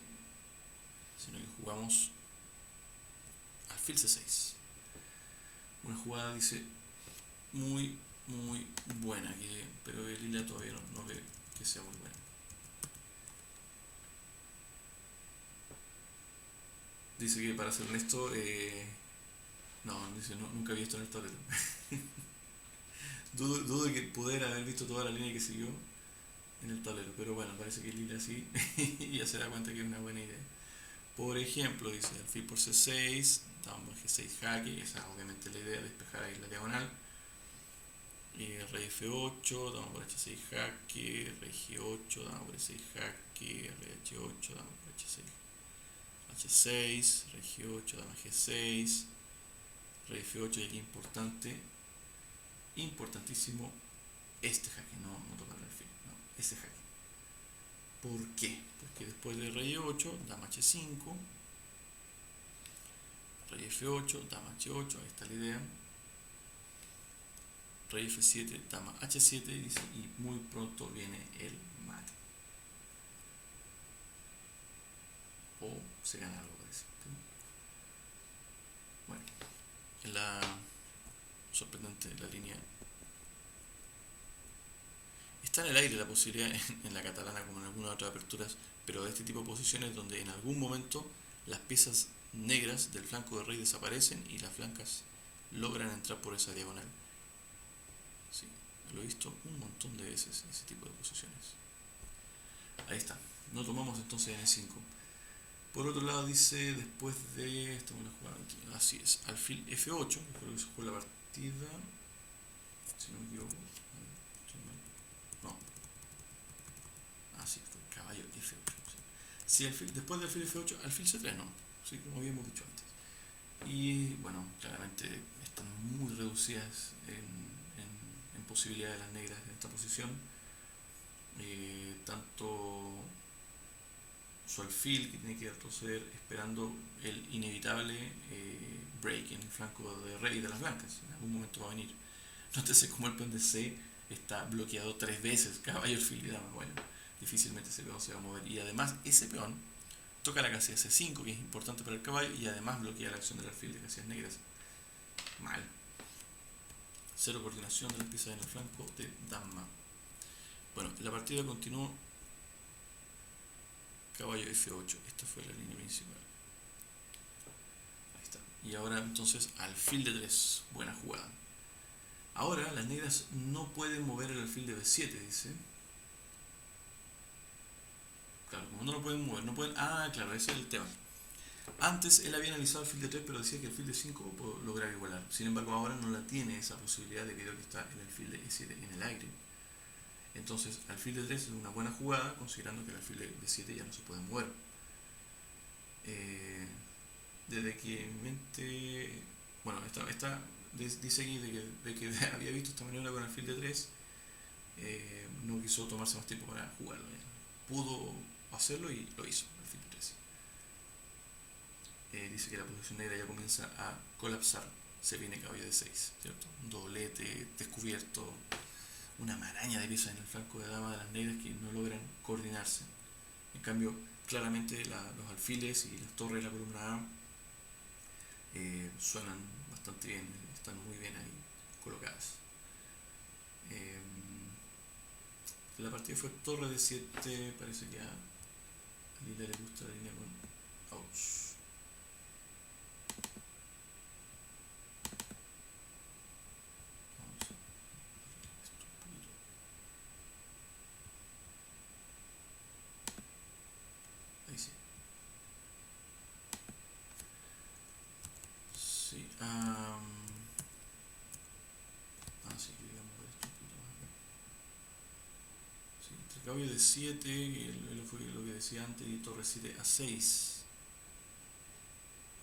sino que jugamos alfil C6. Una jugada, dice, muy buena, pero el Lila todavía no ve que sea muy buena. Dice que, para ser honesto, dice, nunca había visto en el tablero. dudo de que poder haber visto toda la línea que siguió en el tablero, pero bueno, parece que Lila sí y ya se da cuenta que es una buena idea. Por ejemplo, dice alfil por C6, dama por G6 jaque, esa es obviamente la idea, despejar ahí la diagonal. Rey F8, dama por H6 jaque, rey G8, dama por E6 jaque, rey H8, dama por H6 H6, rey G8, dama G6, rey F8, y aquí importantísimo este jaque, no tocar el alfil, no, ese jaque. ¿Por qué? Porque después de rey E8, dama H5, rey F8, dama H8, ahí está la idea. Rey F7, dama H7, dice, y muy pronto viene el mate. O se gana algo, parece. Bueno, en la sorprendente la línea. Está en el aire la posibilidad en la catalana como en algunas otras aperturas, pero de este tipo de posiciones donde en algún momento las piezas negras del flanco de rey desaparecen y las blancas logran entrar por esa diagonal. Sí, lo he visto un montón de veces ese tipo de posiciones. Ahí está. No tomamos entonces en E5. Por otro lado dice, después de... Estamos en la jugada aquí. Así es. Alfil F8, que fue lo que se jugó la partida. Si no me equivoco. No. Así fue. Caballo F8. Sí, después del alfil F8, alfil C3 no. Sí, como habíamos dicho antes. Y bueno, claramente están muy reducidas en posibilidades las negras en esta posición. Tanto su alfil, que tiene que retroceder esperando el inevitable break en el flanco de rey de las blancas. En algún momento va a venir. Nótese como el peón de C está bloqueado 3 veces, caballo, alfil y dama. Bueno, difícilmente ese peón se va a mover. Y además ese peón toca la casilla C5, que es importante para el caballo, y además bloquea la acción del alfil de casillas negras. Mal. Cero coordinación de las piezas en el flanco de dama. Bueno, la partida continuó caballo F8. Esta fue la línea principal. Ahí está. Y ahora entonces alfil de 3. Buena jugada. Ahora las negras no pueden mover el alfil de B7, dice. Claro, como no lo pueden mover, no pueden... Ah, claro, ese es el tema. Antes él había analizado el alfil de 3, pero decía que el alfil de 5 puede lograr igualar. Sin embargo, ahora no la tiene esa posibilidad debido a que está el alfil de E7 en el aire. Entonces, alfil de 3 es una buena jugada, considerando que el alfil de 7 ya no se puede mover. Desde que en mente... Bueno, dice aquí de que había visto esta maniobra con alfil de 3, no quiso tomarse más tiempo para jugarlo. Pudo hacerlo y lo hizo, alfil de 3. Dice que la posición negra ya comienza a colapsar. Se viene caballo de 6, ¿cierto? Un doblete, descubierto, una maraña de piezas en el flanco de dama de las negras que no logran coordinarse. En cambio, claramente los alfiles y las torres de la columna A suenan bastante bien, están muy bien ahí colocadas. La partida fue torre de 7, parece que a Lila le gusta la línea con ouch. Ahí sí. Sí, sí, que digamos esto un poquito más acá. Sí, entre caballo de 7, que fue lo que decía antes, y torre 7 a 6.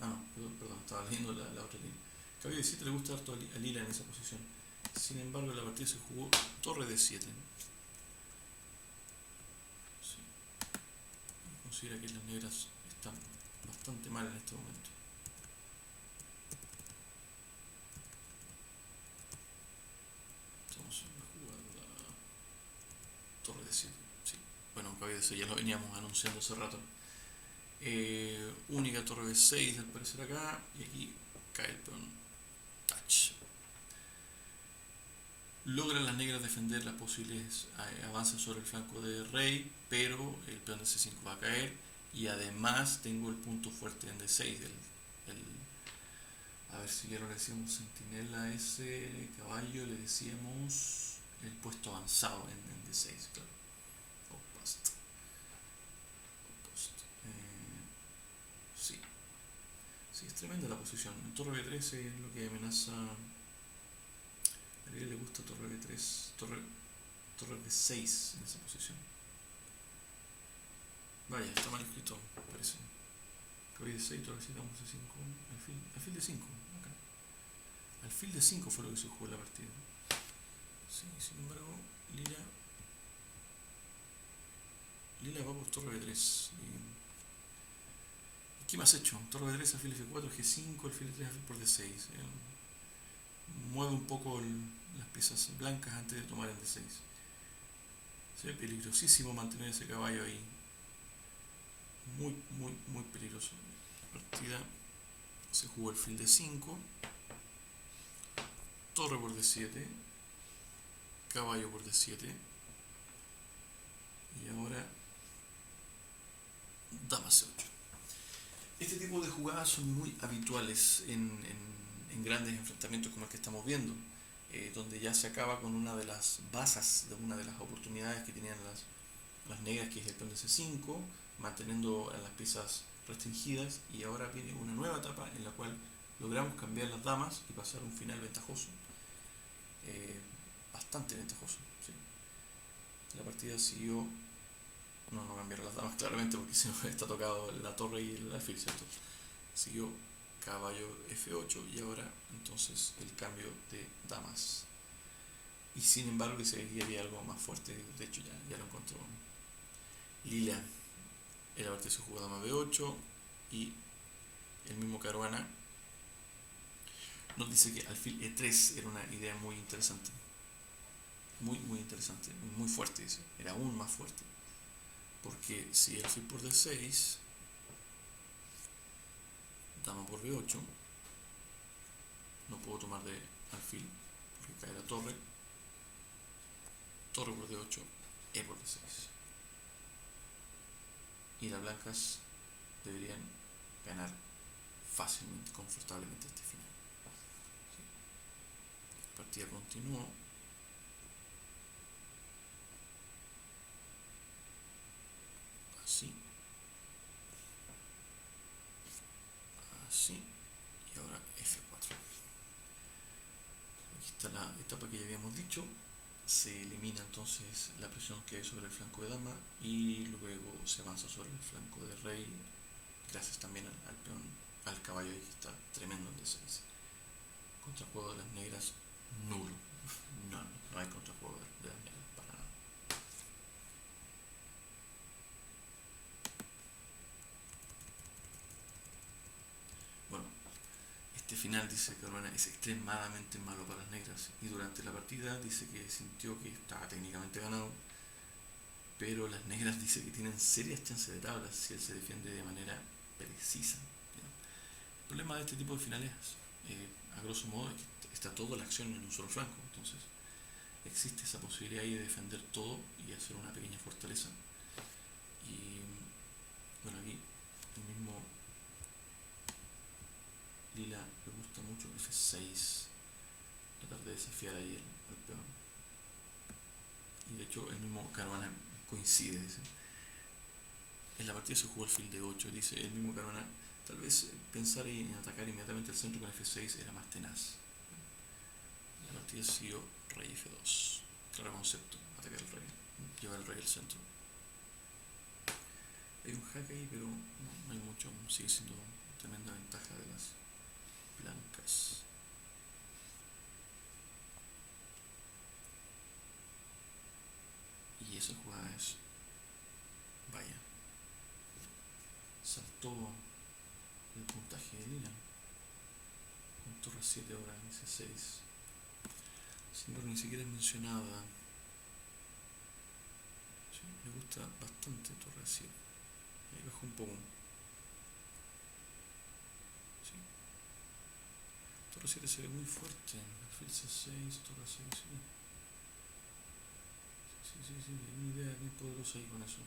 No, perdón, estaba leyendo la otra línea. Caballo de 7 le gusta harto a Lila en esa posición. Sin embargo, la partida se jugó torre de 7. Sí. Considera que las negras están bastante mal en este momento. Estamos en la jugada torre de 7. Sí. Bueno, caballo de 6 ya lo veníamos anunciando hace rato. Única torre de 6 al parecer acá, y aquí cae el peón touch. Logran las negras defender las posibles avances sobre el flanco de rey, pero el peón de C5 va a caer, y además tengo el punto fuerte en D6. A ver si ya lo le decíamos centinela a ese caballo, le decíamos el puesto avanzado en D6, claro. Outpost. Sí. Sí, es tremenda la posición. En torre B3 es lo que amenaza. A Ariel le gusta torre B3, torre B6 en esa posición. Vaya, está mal escrito, parece. Caballo de 6, torre 7, vamos a 5. Alfil de 5, acá. Alfil de 5 fue lo que se jugó en la partida. Sí, sin embargo, Lila va por torre B3. ¿Qué más ha hecho? Torre B3, alfil F4, G5, alfil F3, alfil por D6. Mueve un poco las piezas blancas antes de tomar el D6. Se ve peligrosísimo mantener ese caballo ahí muy, muy, muy peligroso. La partida se jugó alfil de 5, torre por d7, caballo por d7 y ahora dama c8. Este tipo de jugadas son muy habituales en grandes enfrentamientos como el que estamos viendo, donde ya se acaba con una de las bases, de una de las oportunidades que tenían las negras, que es el peón de c5, manteniendo a las piezas restringidas, y ahora viene una nueva etapa en la cual logramos cambiar las damas y pasar a un final ventajoso, bastante ventajoso. ¿Sí? La partida siguió. No cambiaron las damas claramente porque si no está tocado la torre y el alfil, ¿cierto? Siguió caballo f8 y ahora entonces el cambio de damas. Y sin embargo dice que había algo más fuerte, de hecho ya lo encontró Lila. En la partida se jugó dama b8 y el mismo Caruana nos dice que alfil e3 era una idea muy interesante. Muy, muy interesante, muy fuerte, dice. Era aún más fuerte. Porque si alfil por d6, dama por b8, no puedo tomar de alfil porque cae la torre, torre por d8, e por d6. Y las blancas deberían ganar fácilmente, confortablemente este final. ¿Sí? La partida continuó. Así. Así. Y ahora f4. Aquí está la etapa que ya habíamos dicho. Se elimina entonces la presión que hay sobre el flanco de dama y luego se avanza sobre el flanco de rey, gracias también al peón, al caballo ahí que está tremendo en d6. Contrajuego de las negras nulo. No hay contrajuego de las negras para nada. Bueno, este final, dice Caruana, es extremadamente malo para las negras y durante la partida dice que sintió que estaba técnicamente ganado, pero las negras dice que tienen serias chances de tablas si él se defiende de manera precisa. ¿Ya? El problema de este tipo de finales, a grosso modo, es que está toda la acción en un solo flanco, entonces existe esa posibilidad ahí de defender todo y hacer una pequeña fortaleza. Y bueno, aquí el mismo Lila le gusta mucho f6, tratar de desafiar ahí el peón. Y de hecho el mismo Caruana coincide, dice. En la partida se jugó alfil de 8, dice el mismo Caruana. Tal vez pensar en atacar inmediatamente el centro con f6 era más tenaz. La partida siguió rey f2. Claro concepto, atacar el rey, llevar el rey al centro. Hay un jaque ahí, pero no hay mucho, sigue siendo tremenda ventaja de las blancas. Y esa jugada es, vaya, saltó el puntaje de Lila con torre 7 ahora en c6. Sin embargo, ni siquiera es mencionada. Sí, me gusta bastante torre 7. Ahí bajó un poco. Sí. Torre 7 se ve muy fuerte. Alfil c6, torre 6, sí. Sí, hay una idea bien poderosa ahí con eso.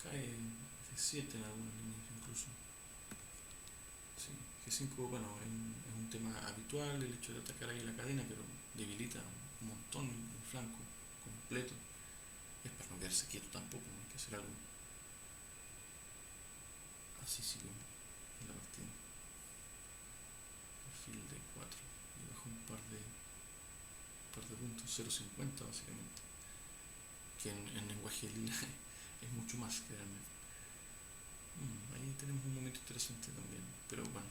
Cae f7 en algunas líneas incluso. Sí, g5, bueno, es un tema habitual el hecho de atacar ahí la cadena, pero debilita un montón el flanco completo. Es para no quedarse quieto tampoco, hay que hacer algo. Así siguió en la partida. Alfil de 4 y bajó un par de puntos, 0.50 básicamente, que en lenguaje lila es mucho más que realmente. Ahí tenemos un momento interesante también, pero bueno,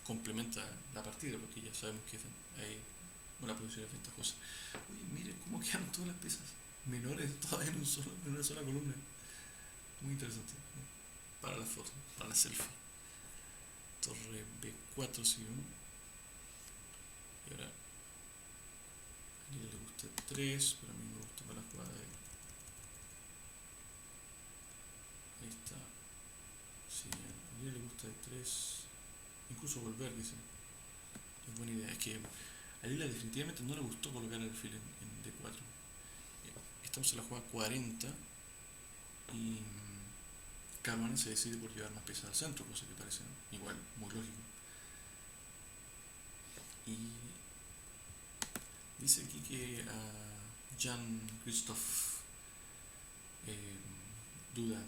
complementa la partida porque ya sabemos que hay una posición ventajosa. Oye, miren cómo quedaron todas las piezas menores todas en una sola columna. Muy interesante, para la foto, para la selfie. Torre b4 siguió. Y ahora a Lila le gusta 3, pero a mí me gusta para la jugada de ahí está. Sí, a Lila le gusta de 3. Incluso volver, dice. Es buena idea. Es que a Lila definitivamente no le gustó colocar el alfil en D4. Estamos en la jugada 40 y Caruana se decide por llevar más piezas al centro, cosa que parece igual muy lógico. Y dice aquí que a Jean-Christophe duda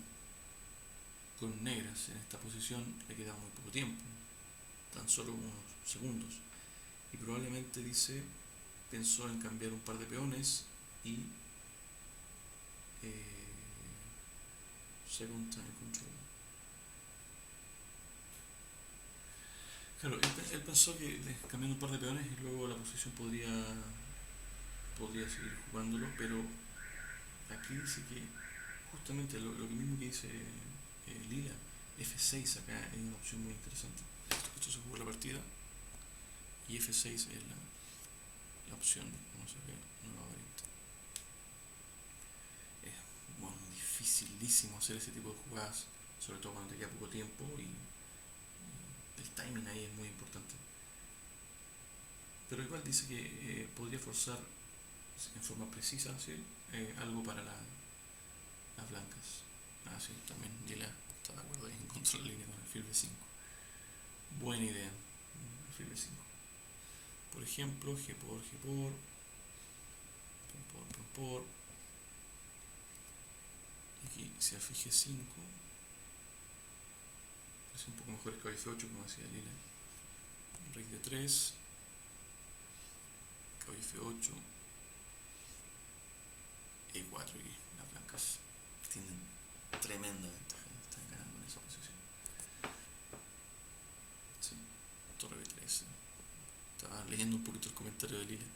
con negras en esta posición, le queda muy poco tiempo, tan solo unos segundos. Y probablemente dice, pensó en cambiar un par de peones y second time control. Claro, él pensó que cambiando un par de peones y luego la posición podría seguir jugándolo, pero aquí dice que justamente lo que mismo que dice Lila, F6 acá es una opción muy interesante. Esto se jugó la partida y F6 es la opción. Vamos a ver, nueva variante. Es bueno, dificilísimo hacer ese tipo de jugadas, sobre todo cuando te queda poco tiempo y el timing ahí es muy importante. Pero igual dice que podría forzar en forma precisa, ¿sí? Algo para las blancas. Sí, también Lila está de acuerdo ahí en contra de la línea con el fil B5. Buena idea, el fil B5. Por ejemplo, G por, por. Aquí si afige 5 es un poco mejor el caballo F8 como decía Lila. Rey de 3, caballo F8, E4 y las blancas tienen tremenda ventaja, están ganando en esa posición. Sí, torre B3. ¿Sí? Estaba leyendo un poquito el comentario de Lila.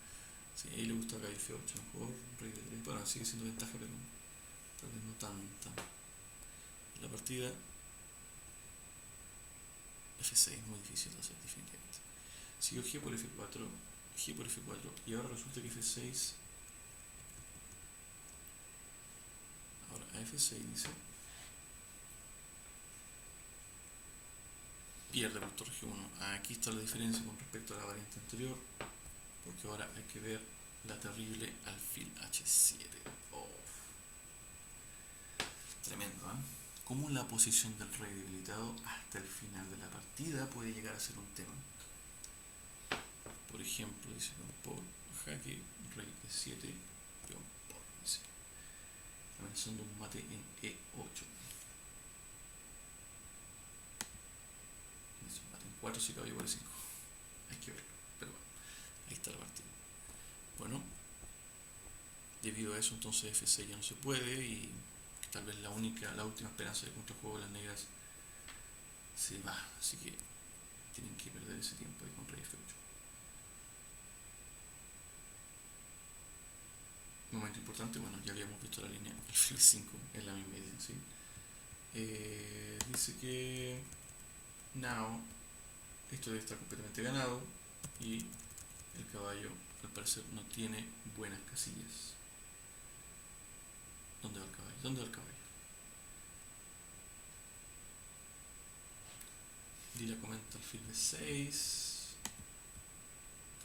Sí, a él le gusta caballo F8 mejor, rey de 3. Bueno, sigue siendo ventaja, pero tal vez no tan. La partida F6 es muy difícil de hacer definitivamente. Siguió G por F4, G por F4 y ahora resulta que F6. Ahora a F6 dice pierde por torre G1. Aquí está la diferencia con respecto a la variante anterior, porque ahora hay que ver la terrible alfil H7. Oh. Tremendo, ¿eh? Cómo la posición del rey debilitado hasta el final de la partida puede llegar a ser un tema. Por ejemplo, dice peón por jaque, rey E7, peón por, dice, amenazando un mate en E8. Dice mate en 4 si caballo por E5. Hay que verlo, pero bueno, ahí está la partida. Bueno, debido a eso entonces F6 ya no se puede y tal vez la última esperanza de contrajuego de las negras se va, así que tienen que perder ese tiempo ahí con rey F8. Un momento importante, bueno, ya habíamos visto la línea, el fil 5 es la misma idea, ¿sí? Dice que now esto debe estar completamente ganado y el caballo al parecer no tiene buenas casillas. ¿Dónde va el caballo? ¿Dónde va el caballo? Lila comenta el fil B6,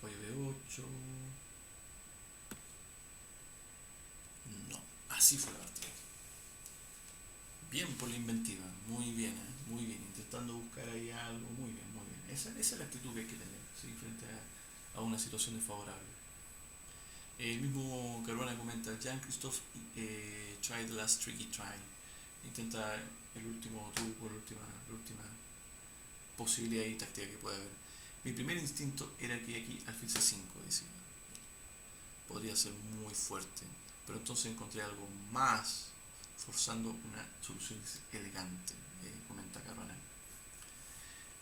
caballo B8. No, así fue la partida. Bien por la inventiva, muy bien, muy bien, intentando buscar ahí algo, muy bien, muy bien. Esa es la actitud que hay que tener, ¿sí? Frente a una situación desfavorable. El mismo Caruana comenta, Jean-Christophe try the last tricky try. Intenta el último truco, la última posibilidad y táctica que pueda haber. Mi primer instinto era que aquí alfil C5, dice. Podría ser muy fuerte, pero entonces encontré algo más, forzando una solución elegante, comenta Caruana.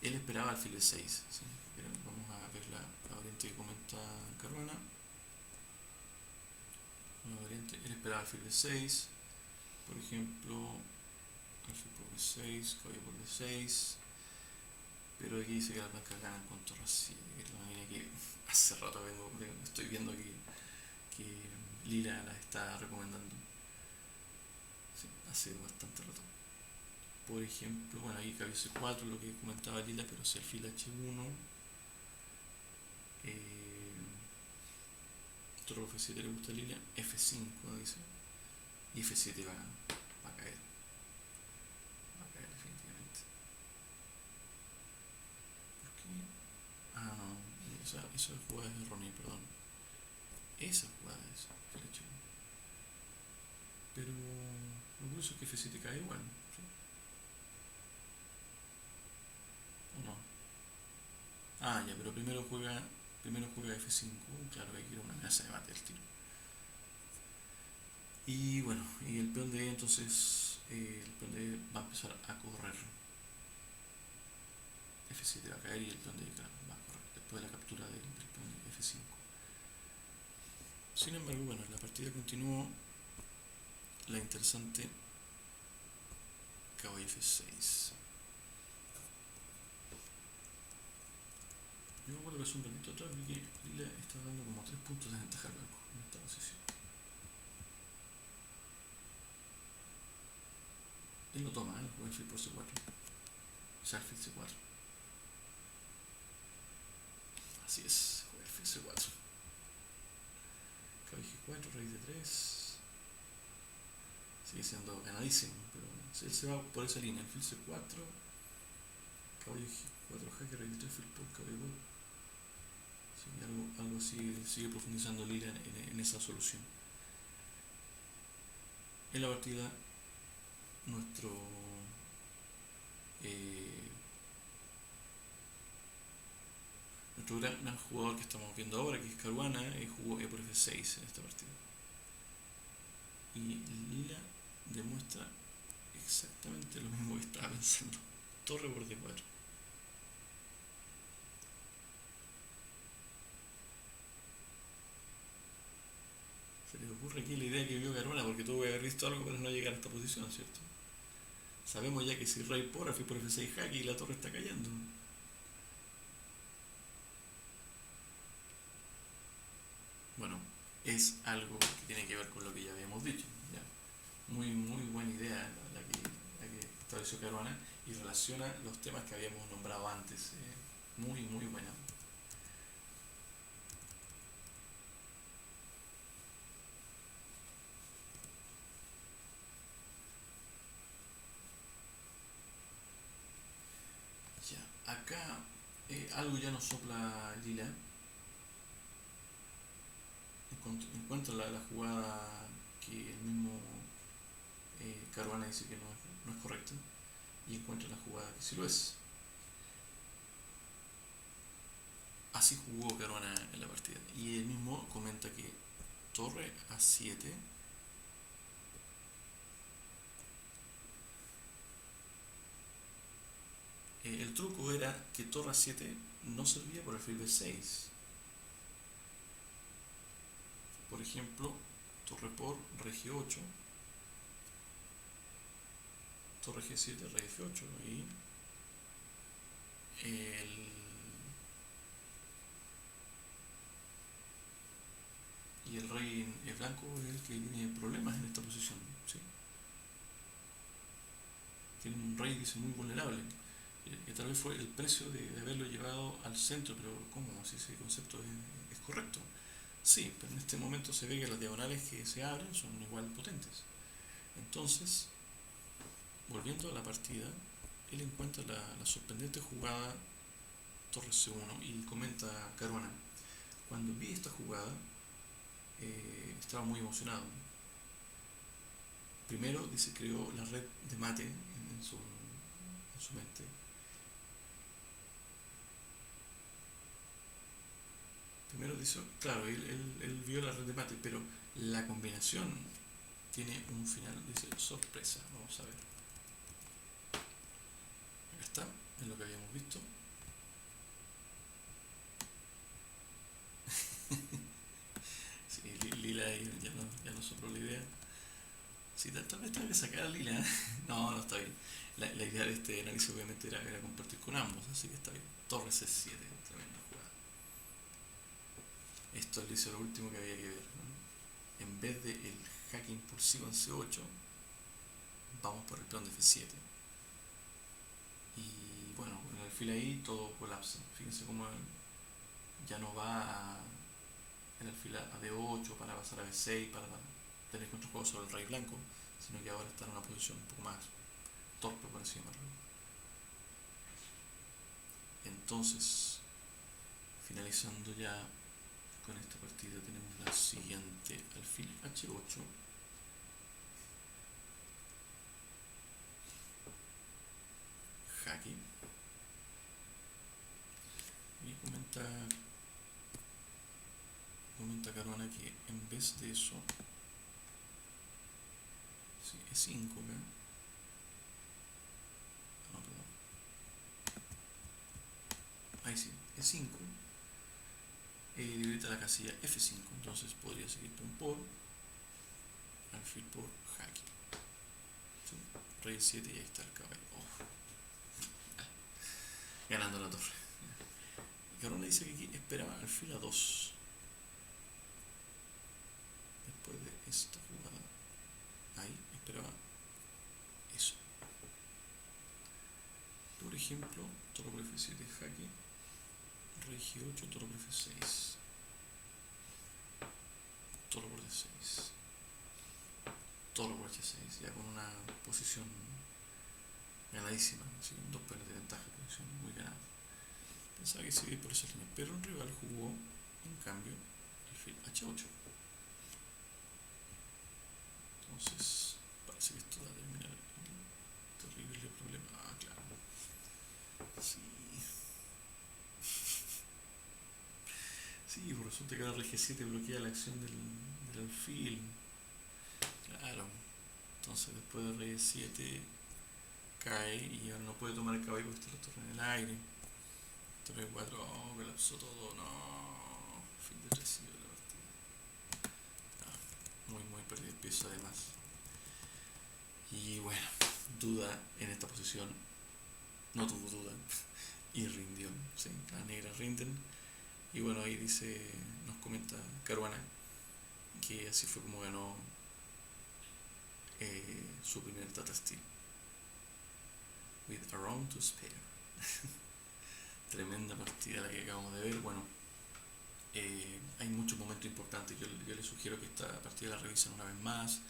Él esperaba alfil D6, ¿sí? Pero vamos a ver la variante que comenta Caruana. Una variante, él esperaba alfil D6, por ejemplo, alfil por B6, caballo por B6, pero aquí dice que las blancas ganan con torre A7, que es una línea que hace rato estoy viendo que Lila la está recomendando. Sí, hace bastante rato. Por ejemplo, bueno, ahí cabe C4, lo que comentaba Lila, pero si alfil H1, otro F7 le gusta a Lila, F5 dice, y F7 va a caer, definitivamente. ¿Por qué? Ah, no, esa jugada es errónea, perdón. Esa jugada es alfil H1. Pero lo curioso es que F7 cae igual, ¿sí? ¿O no? Ah, ya, pero primero juega F5, claro, hay que ir a una amenaza de mate al tiro. Y bueno, y el peón de E entonces, el peón de E va a empezar a correr. F7 va a caer y el peón de E va a correr después de la captura del peón de F5. Sin embargo, bueno, la partida continuó la interesante caballo F6. Yo me acuerdo que hace un ratito atrás vi que Lila está dando como 3 puntos de ventaja al blanco en esta posición. Él lo toma, juega alfil por C4. O sea, alfil C4. Así es, juega alfil C4. Caballo G4, rey D3. Sigue siendo ganadísimo, pero él se va por esa línea, alfil C4, caballo G4 jaque, rey D3, alfil por caballo. Sí, algo sigue profundizando Lila en esa solución. En la partida, nuestro eh, nuestro gran jugador que estamos viendo ahora, que es Caruana, jugó E por F6 en esta partida. Y Lila demuestra exactamente lo mismo que estaba pensando. Torre por D4. Se les ocurre aquí la idea que vio Caruana, porque tuvo que haber visto algo para no llegar a esta posición, ¿cierto? Sabemos ya que si rey por F6 jaque y la torre está cayendo. Bueno, es algo que tiene que ver con lo que ya habíamos dicho. ¿Ya? Muy buena idea la que estableció Caruana y relaciona los temas que habíamos nombrado antes. Muy buena. Ya, acá algo ya nos sopla Lila. Encuentra la jugada que el mismo Caruana dice que no es correcta y encuentra la jugada que sí lo es. Así jugó Caruana en la partida y él mismo comenta que torre A7 el truco era que torre A7 no servía por alfil B6. Por ejemplo, torre por rey G8, torre G7, rey F8 y el rey blanco es el que tiene problemas en esta posición, ¿sí? Tiene un rey que es muy vulnerable, que tal vez fue el precio de haberlo llevado al centro, pero ¿cómo? Si ese concepto es correcto. Sí, pero en este momento se ve que las diagonales que se abren son igual potentes. Entonces, volviendo a la partida, él encuentra la sorprendente jugada torre C1 y comenta Caruana: cuando vi esta jugada estaba muy emocionado. Primero, dice, creó la red de mate en su mente. Primero dice, claro, él vio la red de mate, pero la combinación tiene un final, dice, sorpresa. Vamos a ver. Acá está, es lo que habíamos visto. Sí, Lila ya no sopló la idea. Sí, tal vez tengo que sacar a Lila. No, está bien. La idea de este análisis obviamente era compartir con ambos, así que está bien. Torre C7, tremenda jugada. Esto le hizo lo último que había que ver, ¿no? En vez del jaque impulsivo en C8, vamos por el peón de F7. alfil ahí, todo colapsa. Fíjense cómo ya no va el alfil a D8 para pasar a B6 para tener contrajuego sobre el rey blanco, sino que ahora está en una posición un poco más torpe, por así llamarlo. Entonces, finalizando ya con esta partida, tenemos la siguiente: alfil H8, jaque. Y comenta Caruana que en vez de eso, sí, E5, ¿verdad? No, perdón. Ahí sí, E5 debilita la casilla F5, entonces podría seguir peón por alfil por jaque. ¿Sí? Rey 7 y ahí está el caballo. Oh, ganando la torre. Caruana dice que aquí esperaba alfil a 2 después de esta jugada. Ahí esperaba eso. Por ejemplo, toro por F7 jaque, rey G8, toro por F6, toro por D6, toro por H6, ya con una posición ganadísima, ¿sí? 2 peones de ventaja, posición muy ganada. Pensaba que seguir por esa línea, pero el rival jugó, en cambio, alfil H8. Entonces, parece que esto va a terminar en un terrible problema. Ah, claro. Sí. Sí, por resulta que ahora el G7 bloquea la acción del alfil. Claro. Entonces, después del rey 7 cae y ahora no puede tomar el caballo porque está la torre en el aire. Torre 4, oh, colapsó todo, no. Fin de recibo de la partida. Muy perdido el peso además. Y bueno, duda en esta posición, no tuvo duda y rindió, ¿sí? Las negras rinden. Y bueno, ahí nos comenta Caruana que así fue como ganó su primer Tata Steel. With a round to spare. Tremenda partida la que acabamos de ver. Bueno, hay muchos momentos importantes. Yo les sugiero que esta partida la revisen una vez más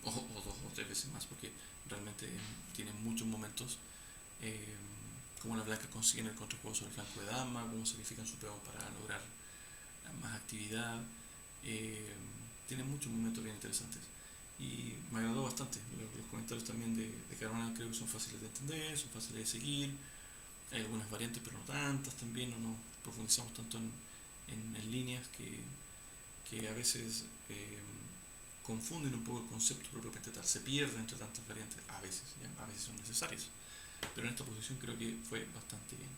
o 2 o 3 veces más, porque realmente tiene muchos momentos. Cómo las blancas consiguen el contrajuego sobre el flanco de dama, cómo sacrifican su peón para lograr más actividad. Tiene muchos momentos bien interesantes y me agradó bastante. Los comentarios también de Caruana creo que son fáciles de entender, son fáciles de seguir. Hay algunas variantes, pero no tantas también, no nos profundizamos tanto en líneas que a veces confunden un poco el concepto propiamente tal, se pierde entre tantas variantes, a veces son necesarias, pero en esta posición creo que fue bastante bien.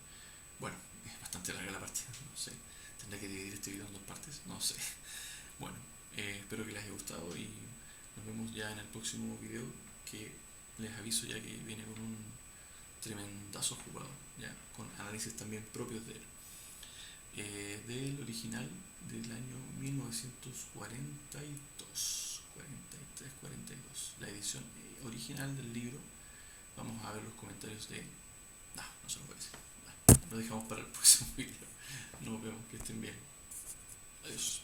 Bueno, es bastante larga la partida, no sé, tendré que dividir este video en 2 partes, no sé. Bueno, espero que les haya gustado y nos vemos ya en el próximo video, que les aviso ya que viene con un tremendazo jugador, ya con análisis también propios de él. Del original del año 1942, 43, 42, la edición original del libro. Vamos a ver los comentarios de... no se los voy a decir. Lo dejamos para el próximo video. Nos vemos, que estén bien. Adiós.